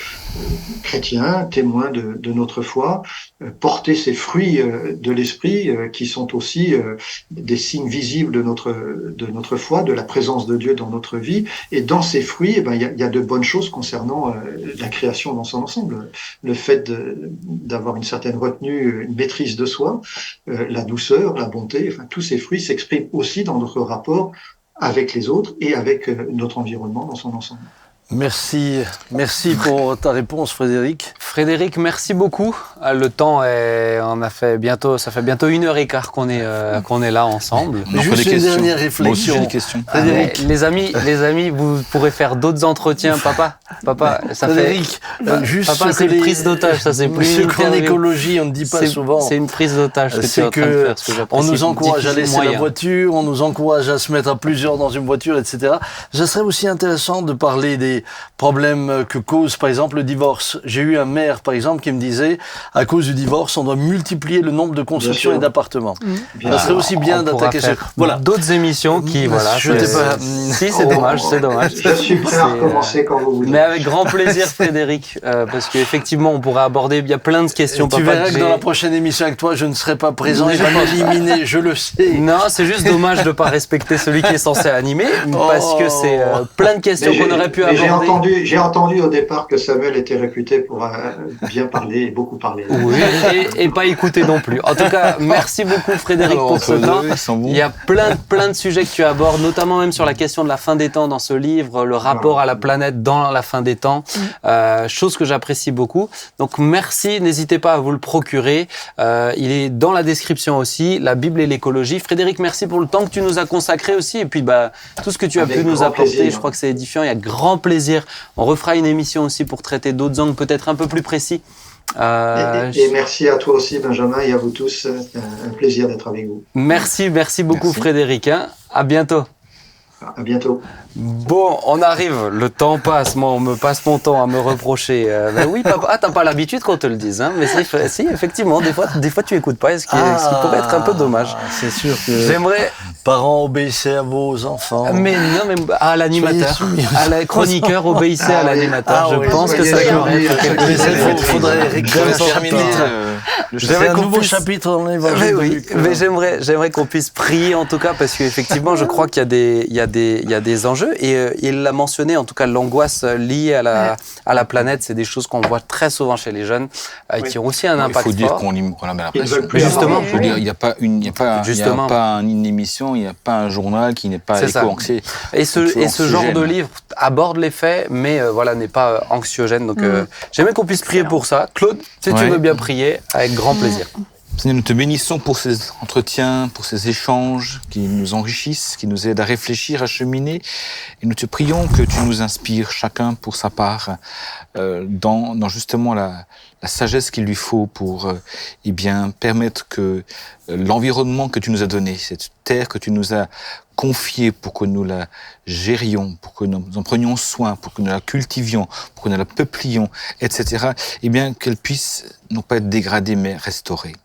chrétiens, témoins de notre foi, porter ces fruits de l'esprit qui sont aussi des signes visibles de notre foi, de la présence de Dieu dans notre vie. Et dans ces fruits, eh ben, il y a de bonnes choses concernant la création dans son ensemble. Le fait d'avoir une certaine retenue, une maîtrise de soi, la douceur, la bonté, enfin, tous ces fruits s'expriment aussi dans notre rapport avec les autres et avec notre environnement dans son ensemble. Merci pour ta réponse, Frédéric. Frédéric, merci beaucoup. Le temps est, ça fait bientôt 1h15 qu'on est là ensemble. Juste une dernière réflexion. Frédéric. Les amis, vous pourrez faire d'autres entretiens, papa, ça Frédéric, juste papa, c'est une prise d'otage, ça c'est plus une qu'en écologie, on ne dit pas souvent. C'est une prise d'otage. C'est que on nous encourage à laisser la voiture, on nous encourage à se mettre à plusieurs dans une voiture, etc. Ça serait aussi intéressant de parler des problèmes que cause, par exemple, le divorce. J'ai eu un maire, par exemple, qui me disait, à cause du divorce, on doit multiplier le nombre de constructions et d'appartements. Ça serait aussi bien d'attaquer ça. Voilà. D'autres émissions qui, voilà. Je t'ai pas... Si, c'est dommage. Je suis prêt à recommencer quand vous voulez. Mais avec grand plaisir, Frédéric, parce qu'effectivement, on pourrait aborder, il y a plein de questions. Tu verras que dans la prochaine émission avec toi, je ne serai pas présent, il va m'éliminer, je le sais. Non, c'est juste dommage de ne pas respecter celui qui est censé animer, parce que c'est plein de questions qu'on aurait pu aborder. J'ai entendu au départ que Samuel était réputé pour bien parler et beaucoup parler. Oui, et pas écouter non plus. En tout cas, merci beaucoup Frédéric pour ce temps. Il y a plein de sujets que tu abordes, notamment même sur la question de la fin des temps dans ce livre, le rapport à la planète dans la fin des temps, chose que j'apprécie beaucoup. Donc merci, n'hésitez pas à vous le procurer. Il est dans la description aussi, la Bible et l'écologie. Frédéric, merci pour le temps que tu nous as consacré aussi, et puis tout ce que tu as pu nous apporter, je crois que c'est édifiant, il y a grand plaisir. On refera une émission aussi pour traiter d'autres angles peut-être un peu plus précis. Et merci à toi aussi, Benjamin, et à vous tous. C'est un plaisir d'être avec vous. Merci beaucoup Frédéric. À bientôt. À bientôt. Bon, on arrive, le temps passe, moi on me passe mon temps à me reprocher. Ben oui, papa, t'as pas l'habitude qu'on te le dise, hein, mais si, effectivement, des fois tu écoutes pas, ce qui pourrait être un peu dommage. C'est sûr que j'aimerais... Parents, obéissez à vos enfants. Mais non, mais à l'animateur, à la chroniqueur, obéissez à l'animateur. Je pense que ça pourrait être quelque chose. Il faudrait un nouveau chapitre dans l'évangile. Oui, mais j'aimerais qu'on puisse prier en tout cas, parce qu'effectivement, je crois qu'il y a des enjeux, et il l'a mentionné, en tout cas l'angoisse liée à la planète, c'est des choses qu'on voit très souvent chez les jeunes, qui ont aussi un impact fort. Il faut dire qu'on la met à la pression. Justement, je veux dire, il n'y a pas une émission, il n'y a pas un journal qui n'est pas éco-anxieux. Et ce genre de livre aborde les faits, mais n'est pas anxiogène. Donc j'aimerais qu'on puisse prier pour ça. Claude, si tu veux bien prier, avec grand plaisir. Seigneur, nous te bénissons pour ces entretiens, pour ces échanges qui nous enrichissent, qui nous aident à réfléchir, à cheminer. Et nous te prions que tu nous inspires chacun pour sa part dans justement la sagesse qu'il lui faut pour permettre que l'environnement que tu nous as donné, cette terre que tu nous as confiée pour que nous la gérions, pour que nous en prenions soin, pour que nous la cultivions, pour que nous la peuplions, etc., qu'elle puisse non pas être dégradée, mais restaurée.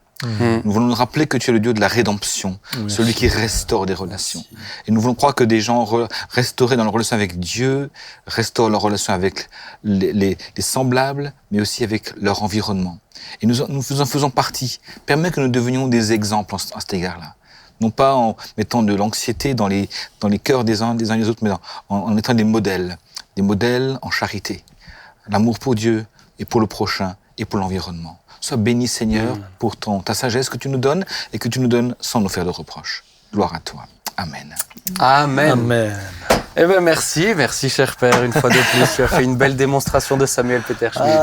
Nous voulons nous rappeler que tu es le Dieu de la rédemption, celui qui restaure des relations. Et nous voulons croire que des gens restaurés dans leur relation avec Dieu, restaurent leur relation avec les semblables, mais aussi avec leur environnement. Et nous en faisons partie. Permet que nous devenions des exemples à cet égard-là. Non pas en mettant de l'anxiété dans les cœurs des uns et des autres, mais en mettant des modèles en charité. L'amour pour Dieu et pour le prochain et pour l'environnement. Sois béni, Seigneur, pour ta sagesse que tu nous donnes et que tu nous donnes sans nous faire de reproches. Gloire à toi. Amen. Amen. Eh ben merci cher père, une fois de plus. Tu as fait une belle démonstration de Samuel Peter Schmidt.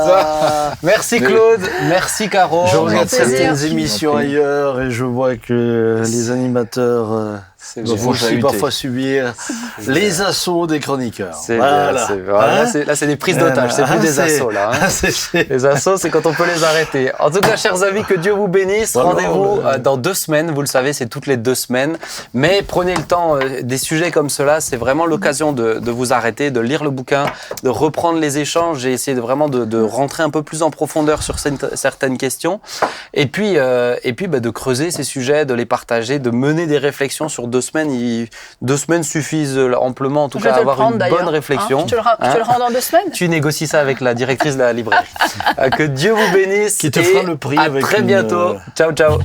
Merci Claude, merci Caro. Je regarde plaisir. certaines émissions ailleurs et je vois que les animateurs doivent aussi parfois subir les assauts des chroniqueurs. C'est bien, là, c'est des prises d'otages, c'est plus des assauts là. Les assauts, c'est quand on peut les arrêter. En tout cas, chers amis, que Dieu vous bénisse. Rendez-vous dans 2 semaines. Vous le savez, c'est toutes les 2 semaines. Mais prenez le temps. Des sujets comme cela, c'est vraiment l'occasion de vous arrêter, de lire le bouquin, de reprendre les échanges. J'ai essayé de rentrer un peu plus en profondeur sur certaines questions. Et puis de creuser ces sujets, de les partager, de mener des réflexions sur 2 semaines. 2 semaines suffisent amplement, en tout cas, à avoir une bonne réflexion. Je te le rends dans 2 semaines. Tu négocies ça avec la directrice de la librairie. Que Dieu vous bénisse. Qui te fera le prix à avec très bientôt. Ciao, ciao.